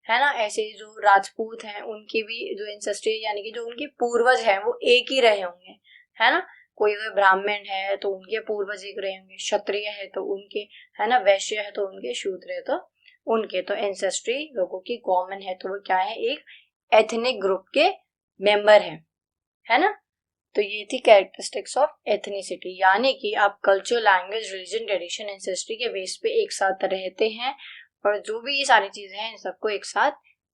है ना। ऐसे जो राजपूत हैं उनकी भी जो एंसेस्ट्री यानी कि जो उनके पूर्वज हैं वो एक ही रहे होंगे, है ना। कोई अगर ब्राह्मण है तो उनके पूर्वज एक रहे होंगे, क्षत्रिय है तो उनके, है ना, वैश्य है तो उनके, शूद्र है तो उनके। तो एंसेस्ट्री लोगों की कॉमन है, तो वो क्या है, एक एथनिक ग्रुप के मेंबर है ना। तो ये थी कैरेक्टरिस्टिक्स ऑफ एथनिसिटी, यानी कि आप culture, language, religion, tradition, ancestry के बेस पे एक साथ रहते हैं और जो भी ये सारी चीजें हैं इन सबको एक साथ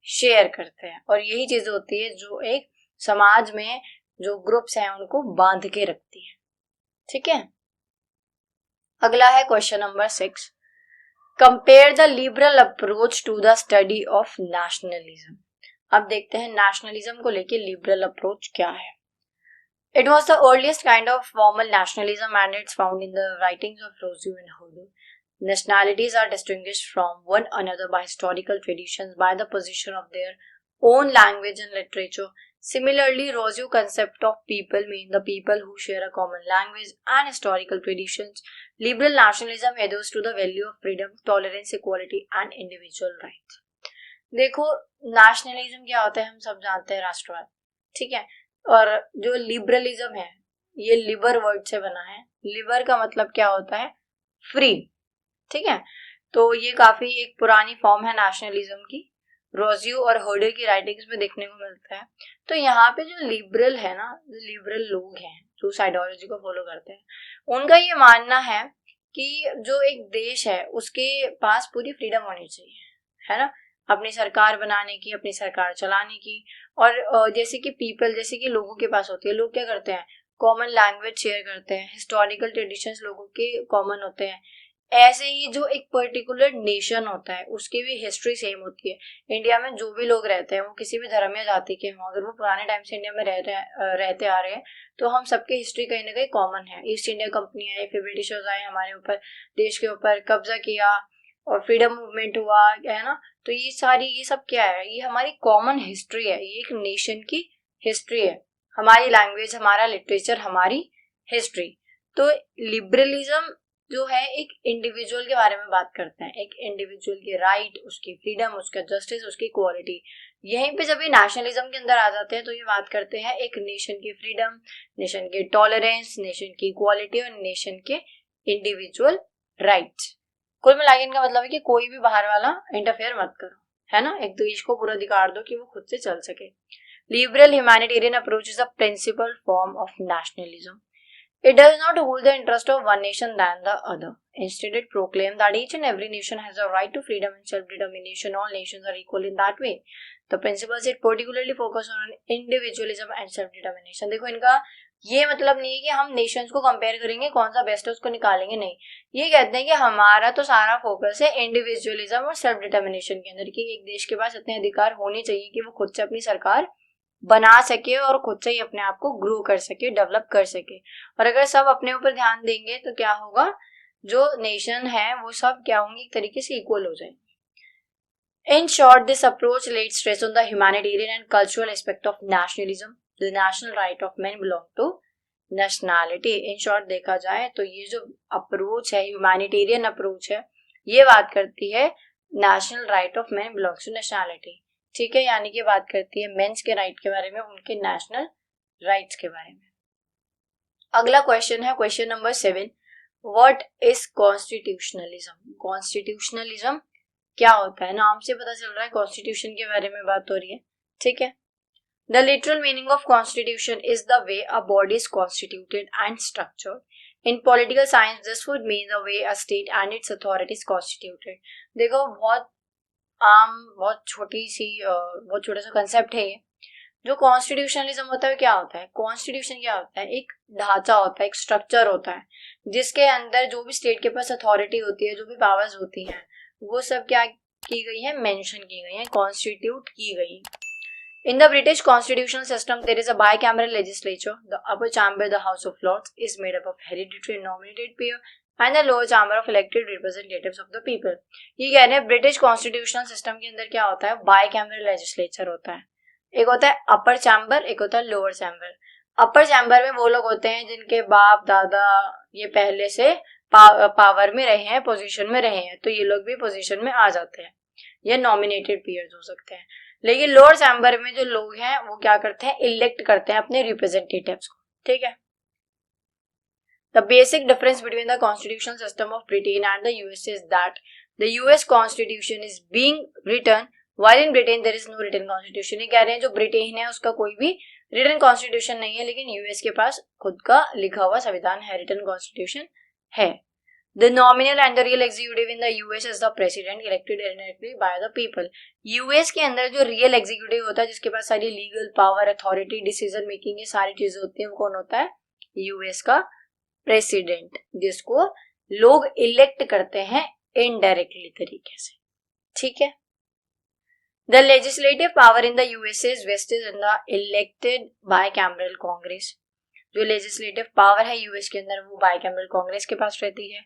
शेयर करते हैं। और यही चीज होती है जो एक समाज में जो ग्रुप्स हैं उनको बांध के रखती है। ठीक है, अगला है question number 6, compare the liberal approach to the study of nationalism. अब देखते हैं नेशनलिज्म को लेके लिबरल अप्रोच क्या है। It was the earliest kind of formal nationalism and it's found in the writings of Rousseau and Hodel. Nationalities are distinguished from one another by historical traditions, by the position of their own language and literature. Similarly, Rousseau's concept of people mean the people who share a common language and historical traditions. Liberal nationalism adheres to the value of freedom, tolerance, equality and individual rights. देखो, nationalism क्या होता है हम सब जानते हैं, राष्ट्रवाद, ठीक है। और जो लिबरलिज्म है ये लिबर वर्ड से बना है। लिबर का मतलब क्या होता है, फ्री, ठीक है। तो ये काफी एक पुरानी फॉर्म है नेशनलिज्म की, रोजियो और हर्डल की राइटिंग्स में देखने को मिलता है। तो यहाँ पे जो लिबरल है ना, जो लिबरल लोग हैं जो इस आइडियोलॉजी को फॉलो करते हैं, उनका ये मानना है कि जो एक देश है उसके पास पूरी फ्रीडम होनी चाहिए, है ना, अपनी सरकार बनाने की, अपनी सरकार चलाने की। और जैसे कि पीपल, जैसे कि लोगों के पास होती है, लोग क्या करते हैं, कॉमन लैंग्वेज शेयर करते हैं, हिस्टोरिकल ट्रेडिशंस लोगों के कॉमन होते हैं। ऐसे ही जो एक पर्टिकुलर नेशन होता है उसकी भी हिस्ट्री सेम होती है। इंडिया में जो भी लोग रहते हैं वो किसी भी धर्म या जाति के हों, अगर वो पुराने टाइम से इंडिया में रहते आ रहे हैं तो हम सबके हिस्ट्री कहीं ना कहीं कॉमन है। ईस्ट इंडिया कंपनी आई, फिर ब्रिटिशर्स आए, हमारे ऊपर, देश के ऊपर कब्जा किया और फ्रीडम मूवमेंट हुआ, है ना। तो ये सारी, ये सब क्या है, ये हमारी कॉमन हिस्ट्री है, ये एक नेशन की हिस्ट्री है, हमारी लैंग्वेज, हमारा लिटरेचर, हमारी हिस्ट्री। तो लिबरलिज्म जो है एक इंडिविजुअल के बारे में बात करते हैं, एक इंडिविजुअल के राइट, उसकी फ्रीडम, उसका जस्टिस, उसकी इक्वालिटी। यहीं पे जब ये नेशनलिज्म के अंदर आ जाते हैं तो ये बात करते हैं एक नेशन की फ्रीडम, नेशन के टॉलरेंस, नेशन की इक्वालिटी और नेशन के इंडिविजुअल राइट्स। कुल मिला के इनका मतलब है कि कोई भी बाहर वाला इंटरफेयर मत करो, है ना, एक देश को पूरा अधिकार दो कि वो खुद से चल सके। Liberal humanitarian approach is a principal form of nationalism. It does not hold the interest of one nation than the other. Instead, it proclaims that each and every nation has a right to freedom and self-determination. All nations are equal in that way. The principles it particularly focus on individualism and self-determination. देखो, इनका ये मतलब नहीं है कि हम Nations को compare करेंगे, कौन सा बेस्ट है उसको निकालेंगे, नहीं। ये कहते हैं कि हमारा तो सारा फोकस है इंडिविजुअलिज्म और सेल्फ डिटर्मिनेशन के अंदर, कि एक देश के पास इतने अधिकार होने चाहिए कि वो खुद से अपनी सरकार बना सके और खुद से ही अपने आप को ग्रो कर सके, डेवलप कर सके। और अगर सब अपने ऊपर ध्यान देंगे तो क्या होगा, जो नेशन है वो सब क्या होंगे, एक तरीके से इक्वल हो जाएंगे। In short, this approach lets stress on the humanitarian and cultural aspect of nationalism. The national right of man belong to nationality. In short देखा जाए तो ये जो अप्रोच है, ह्यूमैनिटेरियन अप्रोच है, ये बात करती है national right of man belongs to nationality, ठीक है, यानी कि बात करती है मेंस के राइट के बारे में, उनके नेशनल राइट्स के बारे में। अगला क्वेश्चन है question number 7, what is constitutionalism. Constitutionalism क्या होता है, नाम से पता चल रहा है कॉन्स्टिट्यूशन के बारे में बात हो रही है, ठीक है। The literal meaning of constitution is the way a body is constituted and structured. In political science, this would mean the way a state and its authority is constituted. देखो, बहुत आम, बहुत छोटा सा कंसेप्ट है ये। जो कॉन्स्टिट्यूशनलिज्म होता है क्या होता है, कॉन्स्टिट्यूशन क्या होता है, एक ढांचा होता है, एक स्ट्रक्चर होता है, जिसके अंदर जो भी स्टेट के पास अथॉरिटी होती है, जो भी पावर्स होती हैं, वो सब क्या की गई है, मेंशन की गई है, कॉन्स्टिट्यूट की गई। In the British constitutional system, there is a bicameral legislature. The upper chamber, the House of Lords, is made up of hereditary nominated peer and the lower chamber of elected representatives of the people. ये कह रहे हैं British constitutional system के अंदर क्या होता है, bicameral legislature होता है। एक होता है अपर चैम्बर, एक होता है लोअर चैम्बर। अपर चैम्बर में वो लोग होते हैं जिनके बाप दादा ये पहले से पावर में रहे हैं, पोजीशन में रहे हैं, तो ये लोग भी पोजीशन में आ जाते हैं। ये नॉमिनेटेड पीयर्स हो सकते हैं। लेकिन लोअर चैम्बर में जो लोग हैं वो क्या करते हैं, इलेक्ट करते हैं अपने रिप्रेजेंटेटिव्स को। ठीक है। The basic difference between the constitutional system of Britain and the US is that the US constitution is being written while in Britain there is no written constitution। ये कह रहे हैं जो ब्रिटेन है उसका कोई भी written constitution नहीं है, लेकिन यूएस के पास खुद का लिखा हुआ संविधान है, written constitution है। The nominal and the real executive in the US is the president elected directly by the people। US के अंदर जो real executive होता है, जिसके पास सारी legal power, authority, decision making, ये सारी चीजें होती हैं, वो कौन होता है, US का प्रेसिडेंट, जिसको लोग इलेक्ट करते हैं इनडायरेक्टली तरीके से। ठीक है। The legislative power in the USA is vested in the elected bicameral Congress. जो लेजिस्लेटिव पावर है यूएस के अंदर वो बाइकैमरल कांग्रेस के पास रहती है।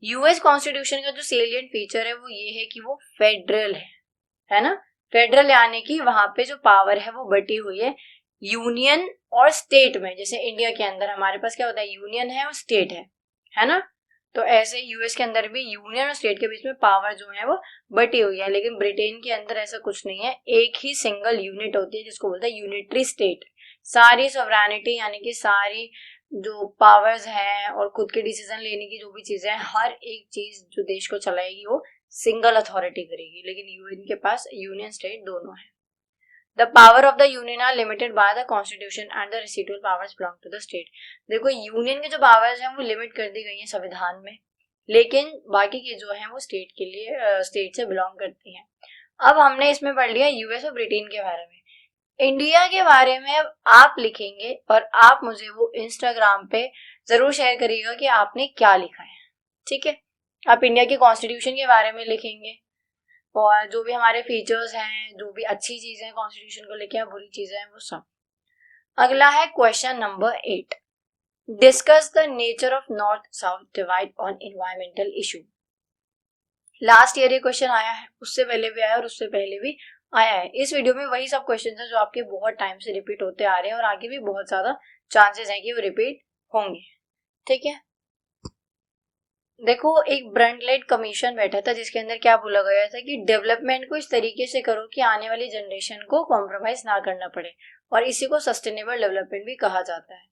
यूएस कॉन्स्टिट्यूशन का जो सेलिएंट फीचर है वो ये है कि वो फेडरल है ना। फेडरल यानी कि वहां पे जो पावर है वो बटी हुई है यूनियन और स्टेट में। जैसे इंडिया के अंदर हमारे पास क्या होता है, यूनियन है और स्टेट है ना। तो ऐसे यूएस के अंदर भी यूनियन और स्टेट के बीच में पावर जो है वो बटी हुई है। लेकिन ब्रिटेन के अंदर ऐसा कुछ नहीं है, एक ही सिंगल यूनिट होती है जिसको बोलते हैं यूनिटरी स्टेट। सारी सॉवरेनिटी यानी कि सारी जो पावर्स हैं और खुद के डिसीजन लेने की जो भी चीजें हैं, हर एक चीज जो देश को चलाएगी वो सिंगल अथॉरिटी करेगी। लेकिन यूएन के पास यूनियन स्टेट दोनों है। The power of the union are limited by the constitution and the residual powers belong to the state। देखो यूनियन के जो पावर्स हैं वो लिमिट कर दी गई हैं संविधान में, लेकिन बाकी के जो हैं वो स्टेट के लिए स्टेट से बिलोंग करती हैं। अब हमने इसमें पढ़ लिया यूएस और ब्रिटेन के बारे में। इंडिया के बारे में अब आप लिखेंगे और आप मुझे वो इंस्टाग्राम पे जरूर शेयर करिएगा कि आपने क्या लिखा है। ठीक है। आप इंडिया के कॉन्स्टिट्यूशन के बारे में लिखेंगे और जो भी हमारे फीचर्स हैं, जो भी अच्छी चीजें हैं कॉन्स्टिट्यूशन को लेके, बुरी चीजें हैं, वो सब। अगला है question number 8, discuss the nature of north south divide on environmental issue. Last year ये क्वेश्चन आया है, उससे पहले भी आया और उससे पहले भी आया है। इस वीडियो में वही सब क्वेश्चन हैं जो आपके बहुत टाइम से रिपीट होते आ रहे हैं और आगे भी बहुत ज्यादा चांसेस हैं कि वो रिपीट होंगे। ठीक है। देखो, एक ब्रंडलेट कमीशन बैठा था जिसके अंदर क्या बोला गया था कि डेवलपमेंट को इस तरीके से करो कि आने वाली जनरेशन को कॉम्प्रोमाइज ना करना पड़े, और इसी को सस्टेनेबल डेवलपमेंट भी कहा जाता है।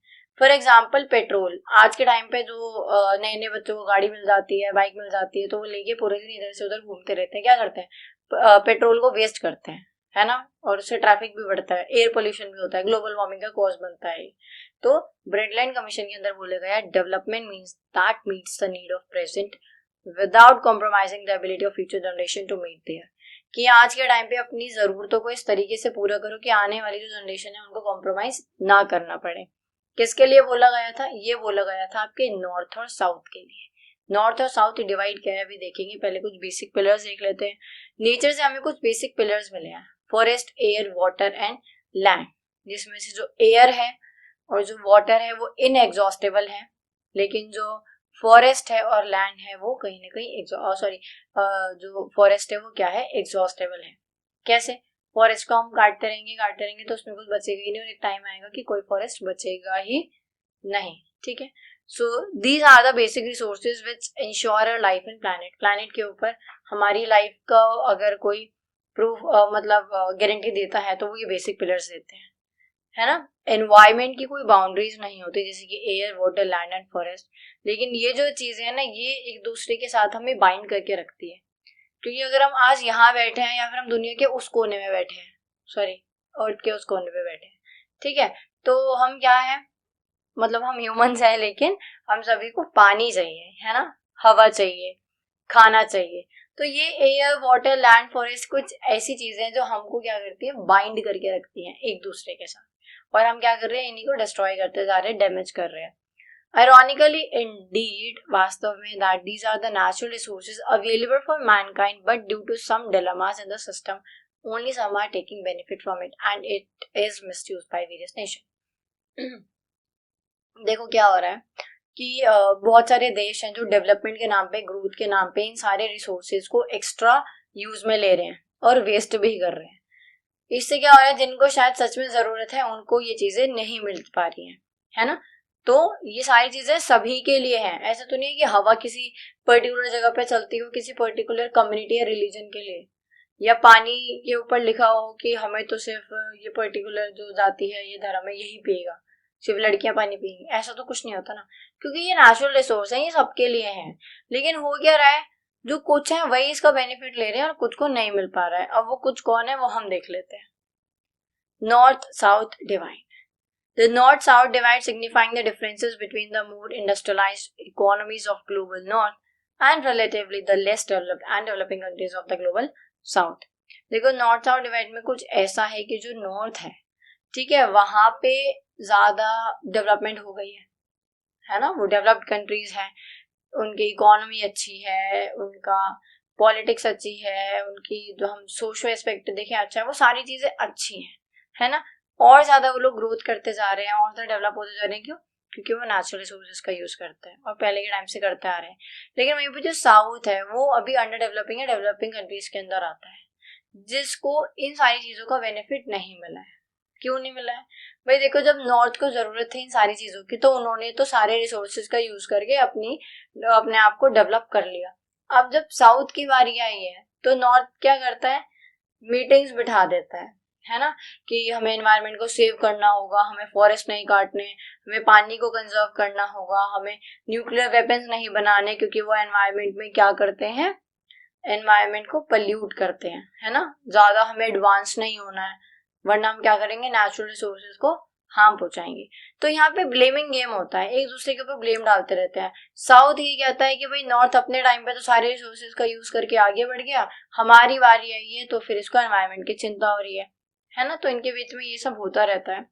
फॉर एग्जाम्पल पेट्रोल, आज के टाइम पे जो नए नए बच्चों को गाड़ी मिल जाती है, बाइक मिल जाती है, तो वो लेके पूरे दिन इधर से उधर घूमते रहते हैं। क्या करते हैं, पेट्रोल को वेस्ट करते हैं, है ना, और उससे ट्रैफिक भी बढ़ता है, एयर पोल्यूशन भी होता है, ग्लोबल वार्मिंग का कॉज बनता है। तो ब्रेडलाइन कमीशन के अंदर बोला गया development means that meets the need of present without compromising the ability of future generation to meet their. कि आज के टाइम पे अपनी जरूरतों को इस तरीके से पूरा करो कि आने वाली जो जनरेशन है उनको कॉम्प्रोमाइज ना करना पड़े। किसके लिए बोला गया था, ये बोला गया था आपके नॉर्थ और साउथ के लिए। नॉर्थ और साउथ डिवाइड क्या है अभी देखेंगे, पहले कुछ बेसिक पिलर्स देख लेते हैं। नेचर से हमें कुछ बेसिक पिलर्स मिले हैं, forest, air, water and land, जिसमें से जो एयर है और जो वाटर है वो इनएग्जॉस्टेबल है, लेकिन जो फॉरेस्ट है और लैंड है वो कहीं ना कहीं जो फॉरेस्ट है वो क्या है, एग्जॉस्टेबल है। कैसे, फॉरेस्ट को हम काटते रहेंगे तो उसमें कुछ बचेगा ही नहीं, और एक टाइम आएगा कि कोई फॉरेस्ट बचेगा ही नहीं। ठीक है। So these are the basic resources which ensure a life in planet. Planet के ऊपर हमारी लाइफ का अगर कोई प्रूफ मतलब गारंटी देता है तो वो ये बेसिक पिलर्स देते हैं, है ना। एनवायरमेंट की कोई बाउंड्रीज नहीं होती, जैसे कि air, water, land and forest. लेकिन ये जो चीजें हैं ना, ये एक दूसरे के साथ हमें बाइंड करके रखती है। क्योंकि अगर हम आज यहाँ बैठे हैं या फिर हम दुनिया के उस कोने में बैठे हैं, सॉरी अर्थ के उस कोने में बैठे हैं, ठीक है, तो हम क्या है, मतलब हम ह्यूमंस हैं, लेकिन हम सभी को पानी चाहिए, है ना, हवा चाहिए, खाना चाहिए। तो ये एयर, वाटर, लैंड, फॉरेस्ट कुछ ऐसी चीजें हैं जो हमको क्या करती है, बाइंड करके रखती हैं एक दूसरे के साथ, और हम क्या कर रहे हैं, इन्हीं को डिस्ट्रॉय करते जा रहे हैं, डैमेज कर रहे हैं। Ironically, indeed, वास्तव में that these are the natural resources available for mankind, but due to some dilemmas in the system, only some are taking benefit from it, and it is misused by various nations. देखो क्या हो रहा है कि बहुत सारे देश हैं जो डेवलपमेंट के नाम पे, ग्रोथ के नाम पे इन सारे रिसोर्सेज को एक्स्ट्रा यूज में ले रहे हैं और वेस्ट भी कर रहे हैं। इससे क्या हो रहा है, जिनको शायद सच में जरूरत है उनको ये चीजें नहीं मिल पा रही हैं, है ना। तो ये सारी चीजें सभी के लिए हैं, ऐसा तो नहीं है कि हवा किसी पर्टिकुलर जगह पे चलती हो किसी पर्टिकुलर कम्युनिटी या रिलीजन के लिए, या पानी के ऊपर लिखा हो कि हमें तो सिर्फ ये पर्टिकुलर जो जाति है, ये धर्म है, यही पिएगा, सिर्फ लड़कियां पानी पिएंगी, ऐसा तो कुछ नहीं होता ना, क्योंकि ये नेचुरल रिसोर्स है, ये सबके लिए है। लेकिन हो क्या रहा है, जो कुछ है वही इसका बेनिफिट ले रहे हैं और कुछ को नहीं मिल पा रहा है। अब वो कुछ कौन है वो हम देख लेते हैं। North south divide. The North-South divide signifying the differences between the more industrialized economies of global North and relatively the less developed and developing countries of the global South. देखो नॉर्थ साउथ डिवाइड में कुछ ऐसा है कि जो north है, ठीक है, वहां पे ज्यादा डेवलपमेंट हो गई है ना, वो डेवलप्ड कंट्रीज हैं, उनकी इकोनॉमी अच्छी है, उनका पॉलिटिक्स अच्छी है, उनकी जो हम सोशल एस्पेक्ट देखें अच्छा है, वो सारी चीजें अच्छी हैं, है ना। और ज्यादा वो लोग ग्रोथ करते जा रहे हैं और ज्यादा डेवलप होते जा रहे हैं, क्यों? क्योंकि वो नेचुरल रिसोर्सेज का यूज करते हैं और पहले के टाइम से करते आ रहे हैं। लेकिन वहीं पे जो साउथ है वो अभी अंडर डेवलपिंग है, डेवलपिंग कंट्रीज के अंदर आता है, जिसको इन सारी चीजों का बेनिफिट नहीं मिला है। क्यों नहीं मिला है भाई? देखो, जब नॉर्थ को जरूरत थी इन सारी चीजों की तो उन्होंने तो सारे रिसोर्सेज का यूज करके अपने आप को डेवलप कर लिया। अब जब साउथ की बारी आई है तो नॉर्थ क्या करता है, मीटिंग्स बिठा देता है ना, कि हमें एनवायरनमेंट को सेव करना होगा, हमें फॉरेस्ट नहीं काटने, हमें पानी को कंजर्व करना होगा, हमें न्यूक्लियर वेपन्स नहीं बनाने, क्योंकि वो एनवायरनमेंट में क्या करते हैं, एनवायरनमेंट को पल्यूट करते हैं, है ना। ज्यादा हमें एडवांस नहीं होना है, वरना हम क्या करेंगे, नेचुरल रिसोर्सेज को हार्म पहुंचाएंगे। तो यहाँ पे ब्लेमिंग गेम होता है, एक दूसरे के ऊपर ब्लेम डालते रहते हैं। साउथ ये कहता है कि भाई नॉर्थ अपने टाइम पे तो सारे रिसोर्सेज का यूज करके आगे बढ़ गया, हमारी बारी आई है तो फिर इसको एनवायरनमेंट की चिंता हो रही है ना। तो इनके बीच में ये सब होता रहता है।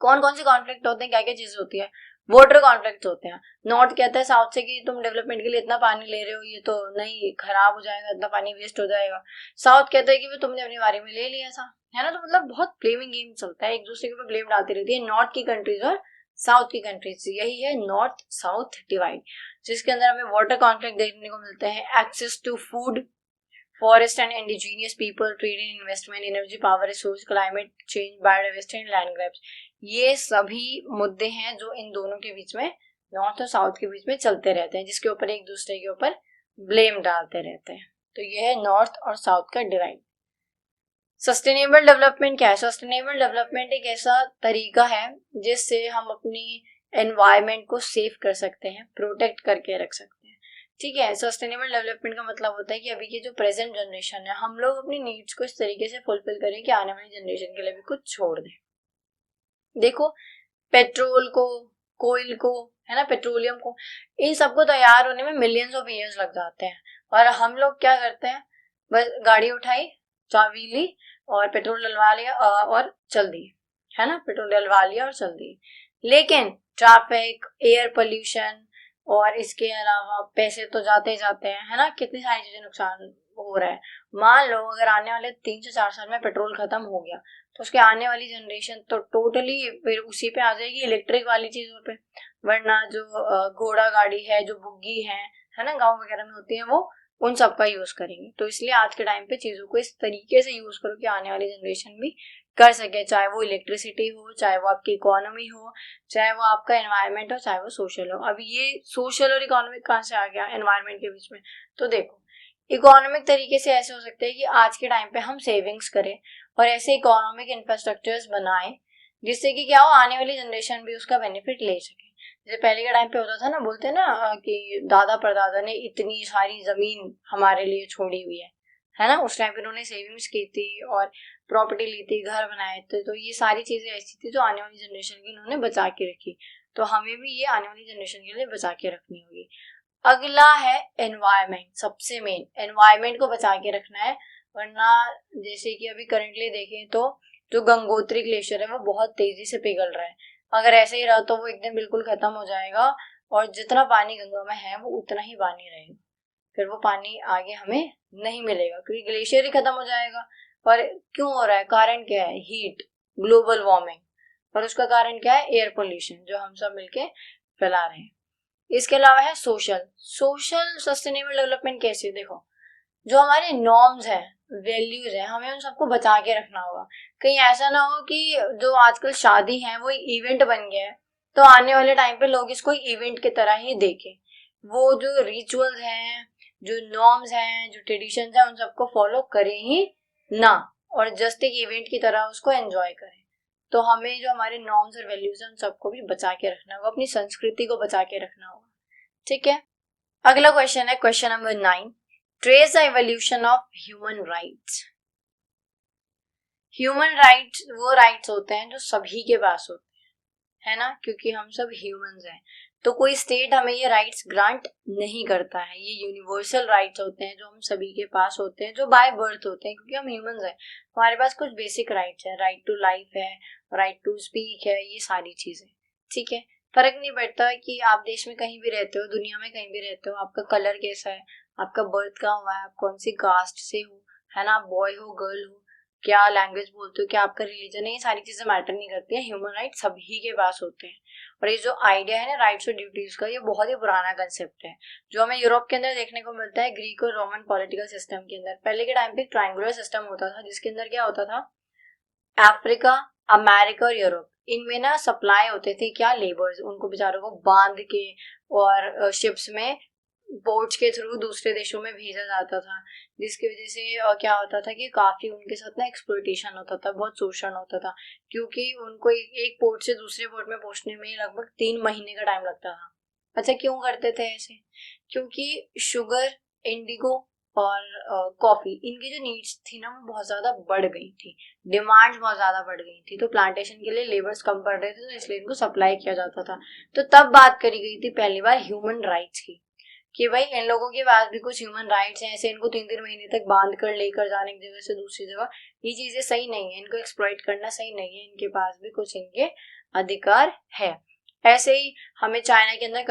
कौन कौन से कॉन्फ्लिक्ट होते हैं, क्या क्या चीजें होती है, वाटर कॉन्फ्लिक्ट होते हैं। नॉर्थ कहता है साउथ से कि तुम डेवलपमेंट के लिए इतना पानी ले रहे हो, ये तो नहीं, खराब हो जाएगा, इतना पानी वेस्ट हो जाएगा। साउथ कहता है कि वो तुमने अपनी बारी में ले लिया था, है ना। तो मतलब बहुत ब्लेमिंग गेम चलता है, एक दूसरे के ऊपर ब्लेम डालती रहती है नॉर्थ की कंट्रीज और साउथ की कंट्रीज। यही है नॉर्थ साउथ डिवाइड, जिसके अंदर हमें वाटर कॉन्फ्लिक्ट देखने को मिलते हैं, access to food, forest and indigenous people, trade and investment, energy, power resource, climate change, biodiversity and land grabs। ये सभी मुद्दे हैं जो इन दोनों के बीच में, नॉर्थ और साउथ के बीच में चलते रहते हैं, जिसके ऊपर एक दूसरे के ऊपर ब्लेम डालते रहते हैं। तो ये है नॉर्थ और साउथ का डिवाइड। सस्टेनेबल डेवलपमेंट क्या है? सस्टेनेबल डेवलपमेंट एक ऐसा तरीका है जिससे हम अपनी एनवायरमेंट को सेव कर सकते हैं, प्रोटेक्ट करके रख सकते हैं, ठीक है। सस्टेनेबल डेवलपमेंट का मतलब होता है कि अभी की जो प्रेजेंट जनरेशन है, हम लोग अपनी नीड्स को इस तरीके से फुलफिल करें कि आने वाली जनरेशन के लिए भी कुछ छोड़ दें। देखो, पेट्रोल को, कोयल को, है ना, पेट्रोलियम को, इन सबको तैयार होने में मिलियंस ऑफ ईयर्स लग जाते हैं, और हम लोग क्या करते हैं, बस गाड़ी उठाई, चाबी ली और पेट्रोल डलवा लिया और चल दी, है ना, पेट्रोल डलवा लिया और चल दी। लेकिन ट्रैफिक, एयर पोल्यूशन और इसके अलावा पैसे तो जाते ही जाते हैं, है ना, कितनी सारी चीजें नुकसान हो रहा है। मान लो अगर आने वाले 3 से 4 साल में पेट्रोल खत्म हो गया तो उसके आने वाली जनरेशन तो टोटली फिर उसी पे आ जाएगी, इलेक्ट्रिक वाली चीजों पे। वरना जो घोड़ा गाड़ी है, जो बुग्गी है ना, गांव वगैरह में होती है, वो उन सब का यूज करेंगे। तो इसलिए आज के टाइम पे चीजों को इस तरीके से यूज करो कि आने वाली जनरेशन भी कर सके, चाहे वो इलेक्ट्रिसिटी हो, चाहे वो आपकी इकोनॉमी हो, चाहे वो आपका एनवायरनमेंट हो, चाहे वो सोशल हो। अब ये सोशल और इकोनॉमिक कहाँ से आ गया एनवायरनमेंट के बीच में? तो देखो, इकोनॉमिक तरीके से ऐसे हो सकते हैं कि आज के टाइम पे हम सेविंग्स करें और ऐसे इकोनॉमिक इंफ्रास्ट्रक्चर्स बनाएं जिससे कि क्या हो, आने वाली जनरेशन भी उसका बेनिफिट ले सके। जैसे पहले के टाइम पे होता था ना, बोलते ना कि दादा परदादा ने इतनी सारी जमीन हमारे लिए छोड़ी हुई है ना, उस टाइम पे उन्होंने सेविंग्स की थी और प्रॉपर्टी ली थी, घर बनाए थे। तो ये सारी चीजें ऐसी थी जो आने वाली जनरेशन की उन्होंने बचा के रखी, तो हमें भी ये आने वाली जनरेशन के लिए बचा के रखनी होगी। अगला है एनवायरनमेंट, सबसे मेन एनवायरनमेंट को बचा के रखना है, वरना जैसे कि अभी करंटली देखें तो जो गंगोत्री ग्लेशियर है वो बहुत तेजी से पिघल रहा है। अगर ऐसे ही रहा तो वो एक दिन बिल्कुल खत्म हो जाएगा और जितना पानी गंगा में है वो उतना ही पानी रहेगा, फिर वो पानी आगे हमें नहीं मिलेगा क्योंकि ग्लेशियर ही खत्म हो जाएगा। और क्यों हो रहा है, कारण क्या है? Heat, global warming. और उसका कारण क्या है? एयर पोल्यूशन, जो हम सब मिलके फैला रहे हैं। इसके अलावा है सोशल सस्टेनेबल डेवलपमेंट कैसे, देखो जो हमारे नॉर्म्स हैं, वैल्यूज हैं, हमें उन सबको बचा के रखना होगा। कहीं ऐसा ना हो कि जो आजकल शादी है वो इवेंट बन गया है, तो आने वाले टाइम पे लोग इसको इवेंट की तरह ही देखें। वो जो रिचुअल्स हैं, जो नॉर्म्स हैं, जो ट्रेडिशंस हैं, उन सबको फॉलो करें ही ना, और जस्ट एक इवेंट की तरह उसको एंजॉय करें। तो हमें जो हमारे नॉर्म्स और वैल्यूज हैं उन सबको भी बचा के रखना होगा, अपनी संस्कृति को बचा के रखना होगा। ठीक है, अगला क्वेश्चन है question number 9, trace the evolution of human rights. Human rights वो राइट्स होते हैं जो सभी के पास होते हैं, है ना, क्योंकि हम सब ह्यूमंस हैं। तो कोई स्टेट हमें ये राइट्स ग्रांट नहीं करता है, ये यूनिवर्सल राइट्स होते हैं जो हम सभी के पास होते हैं, जो बाय बर्थ होते हैं, क्योंकि हम ह्यूमंस हैं। हमारे पास कुछ बेसिक राइट्स है, राइट टू लाइफ है, राइट टू स्पीक है, ये सारी चीजें। ठीक है, फर्क नहीं पड़ता कि आप देश में कहीं भी रहते हो, दुनिया में कहीं भी रहते हो, आपका कलर कैसा है, आपका बर्थ कहाँ हुआ है, आप कौन सी कास्ट से हो, है ना, बॉय हो गर्ल हो, क्या लैंग्वेज बोलते हो, क्या आपका रिलीजन है, ये सारी चीजें मैटर नहीं करती है। ह्यूमन राइट्स सभी के पास होते हैं। और ये जो आइडिया है ना राइट्स और ड्यूटीज का, ये बहुत ही पुराना कंसेप्ट है, जो हमें यूरोप के अंदर देखने को मिलता है, ग्रीक और रोमन पॉलिटिकल सिस्टम के अंदर। पहले के टाइम पे ट्रायंगुलर सिस्टम होता था, जिसके अंदर क्या होता था, अफ्रीका, अमेरिका और यूरोप, इनमें ना सप्लाई होते थे क्या, लेबर्स, उनको बेचारों को बांध के और शिप्स में बोट्स के थ्रू दूसरे देशों में भेजा जाता था, जिसकी वजह से क्या होता था कि काफी उनके साथ ना एक्सप्लॉयटेशन होता था, बहुत शोषण होता था, क्योंकि उनको एक पोर्ट से दूसरे पोर्ट में पहुंचने में लगभग 3 महीने का टाइम लगता था। अच्छा, क्यों करते थे ऐसे, क्योंकि शुगर, इंडिगो और कॉफी, इनकी जो नीड्स थी ना वो बहुत ज्यादा बढ़ गई थी, डिमांड्स बहुत ज्यादा बढ़ गई थी, तो प्लांटेशन के लिए लेबर्स कम पड़ रहे थे, तो इसलिए इनको सप्लाई किया जाता था। तो तब बात करी गई थी पहली बार ह्यूमन राइट्स की, कि भाई इन लोगों के पास भी कुछ ह्यूमन राइट्स हैं, ऐसे इनको 3-3 महीने तक बांध कर लेकर जाने एक जगह से दूसरी जगह, ये चीजें सही नहीं है, इनको एक्सप्लॉइट करना सही नहीं है, इनके पास भी कुछ इनके अधिकार है। ऐसे ही हमें चाइना के अंदर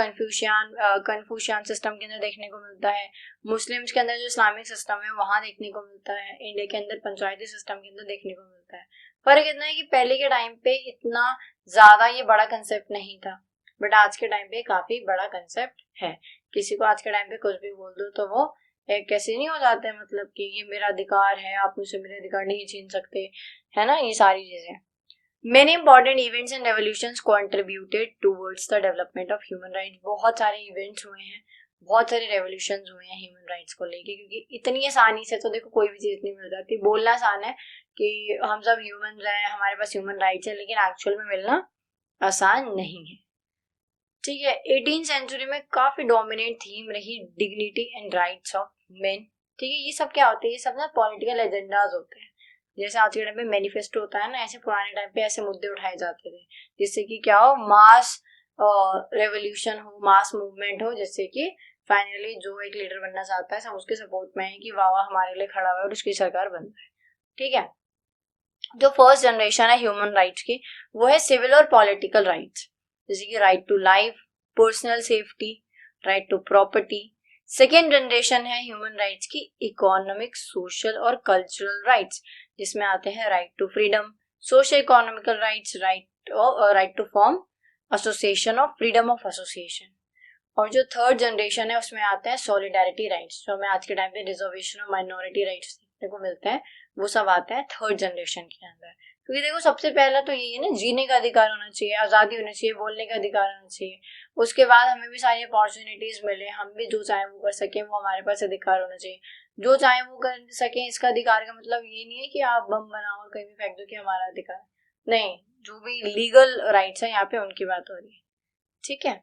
कन्फ्यूशियन सिस्टम के अंदर देखने को मिलता है, मुस्लिम्स के अंदर जो इस्लामिक सिस्टम है वहां देखने को मिलता है, इंडिया के अंदर पंचायती सिस्टम के अंदर देखने को मिलता है। फर्क इतना है कि पहले के टाइम पे इतना ज्यादा ये बड़ा कंसेप्ट नहीं था, बट आज के टाइम पे काफी बड़ा कंसेप्ट है। किसी को आज के टाइम पे कुछ भी बोल दो तो वो कैसे नहीं हो जाते हैं, मतलब कि ये मेरा अधिकार है, आप मुझसे मेरे अधिकार नहीं छीन सकते, है ना, ये सारी चीजें। Many important events and revolutions contributed towards the development of human rights. बहुत सारे इवेंट्स हुए हैं, बहुत सारे रेवोल्यूशंस हुए हैं ह्यूमन राइट्स को लेके, क्योंकि इतनी आसानी से तो देखो कोई भी चीज नहीं मिल जाती। बोलना आसान है कि हम सब ह्यूमन हैं, हमारे पास ह्यूमन राइट्स है, लेकिन एक्चुअल में मिलना आसान नहीं है। ठीक है, 18th सेंचुरी में काफी डोमिनेट थीम रही dignity and rights of main. ठीक है, ये सब क्या होते हैं, ये सब ना पॉलिटिकल एजेंडाज होते हैं। जैसे आज के टाइम पे मैनिफेस्टो होता है ना, ऐसे पुराने टाइम पे ऐसे मुद्दे उठाए जाते थे, जिससे कि क्या हो, मास रेवोल्यूशन हो, मास मूवमेंट हो, जिससे कि फाइनली जो एक लीडर बनना चाहता है सब उसके सपोर्ट में है कि वाह वाह हमारे लिए खड़ा हुआ है और उसकी सरकार बन जाए। ठीक है, जो फर्स्ट जनरेशन है ह्यूमन राइट्स की वो है सिविल और पॉलिटिकल राइट्स, जैसे कि right to life, personal safety, right to property. Second generation है ह्यूमन राइट्स की इकोनॉमिक, सोशल और कल्चरल राइट्स, जिसमें आते हैं right to freedom, social economical rights, right to form association और फ्रीडम ऑफ एसोसिएशन। और जो थर्ड जनरेशन है उसमें आते हैं सॉलिडारिटी राइट्स, जो हमें आज के टाइम पे रिजर्वेशन और माइनॉरिटी राइट्स देखने को मिलते हैं, वो सब आते हैं थर्ड जनरेशन के अंदर। क्योंकि देखो सबसे पहला तो यही है ना, जीने का अधिकार होना चाहिए, आज़ादी होनी चाहिए, बोलने का अधिकार होना चाहिए, उसके बाद हमें भी सारी अपॉर्चुनिटीज मिले, हम भी जो चाहे वो कर सकें, वो हमारे पास अधिकार होना चाहिए, जो चाहे वो कर सकें। इसका अधिकार का मतलब ये नहीं है कि आप बम बनाओ और कहीं भी फेंक दो कि हमारा अधिकार, नहीं, जो भी लीगल राइट्स है यहाँ पे उनकी बात हो रही है। ठीक है,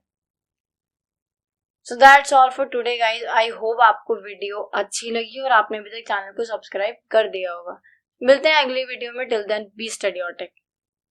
so that's all for today guys. I hope आपको वीडियो अच्छी लगी और आपने अभी तक चैनल को सब्सक्राइब कर दिया होगा। मिलते हैं अगली वीडियो में, till then be study your take.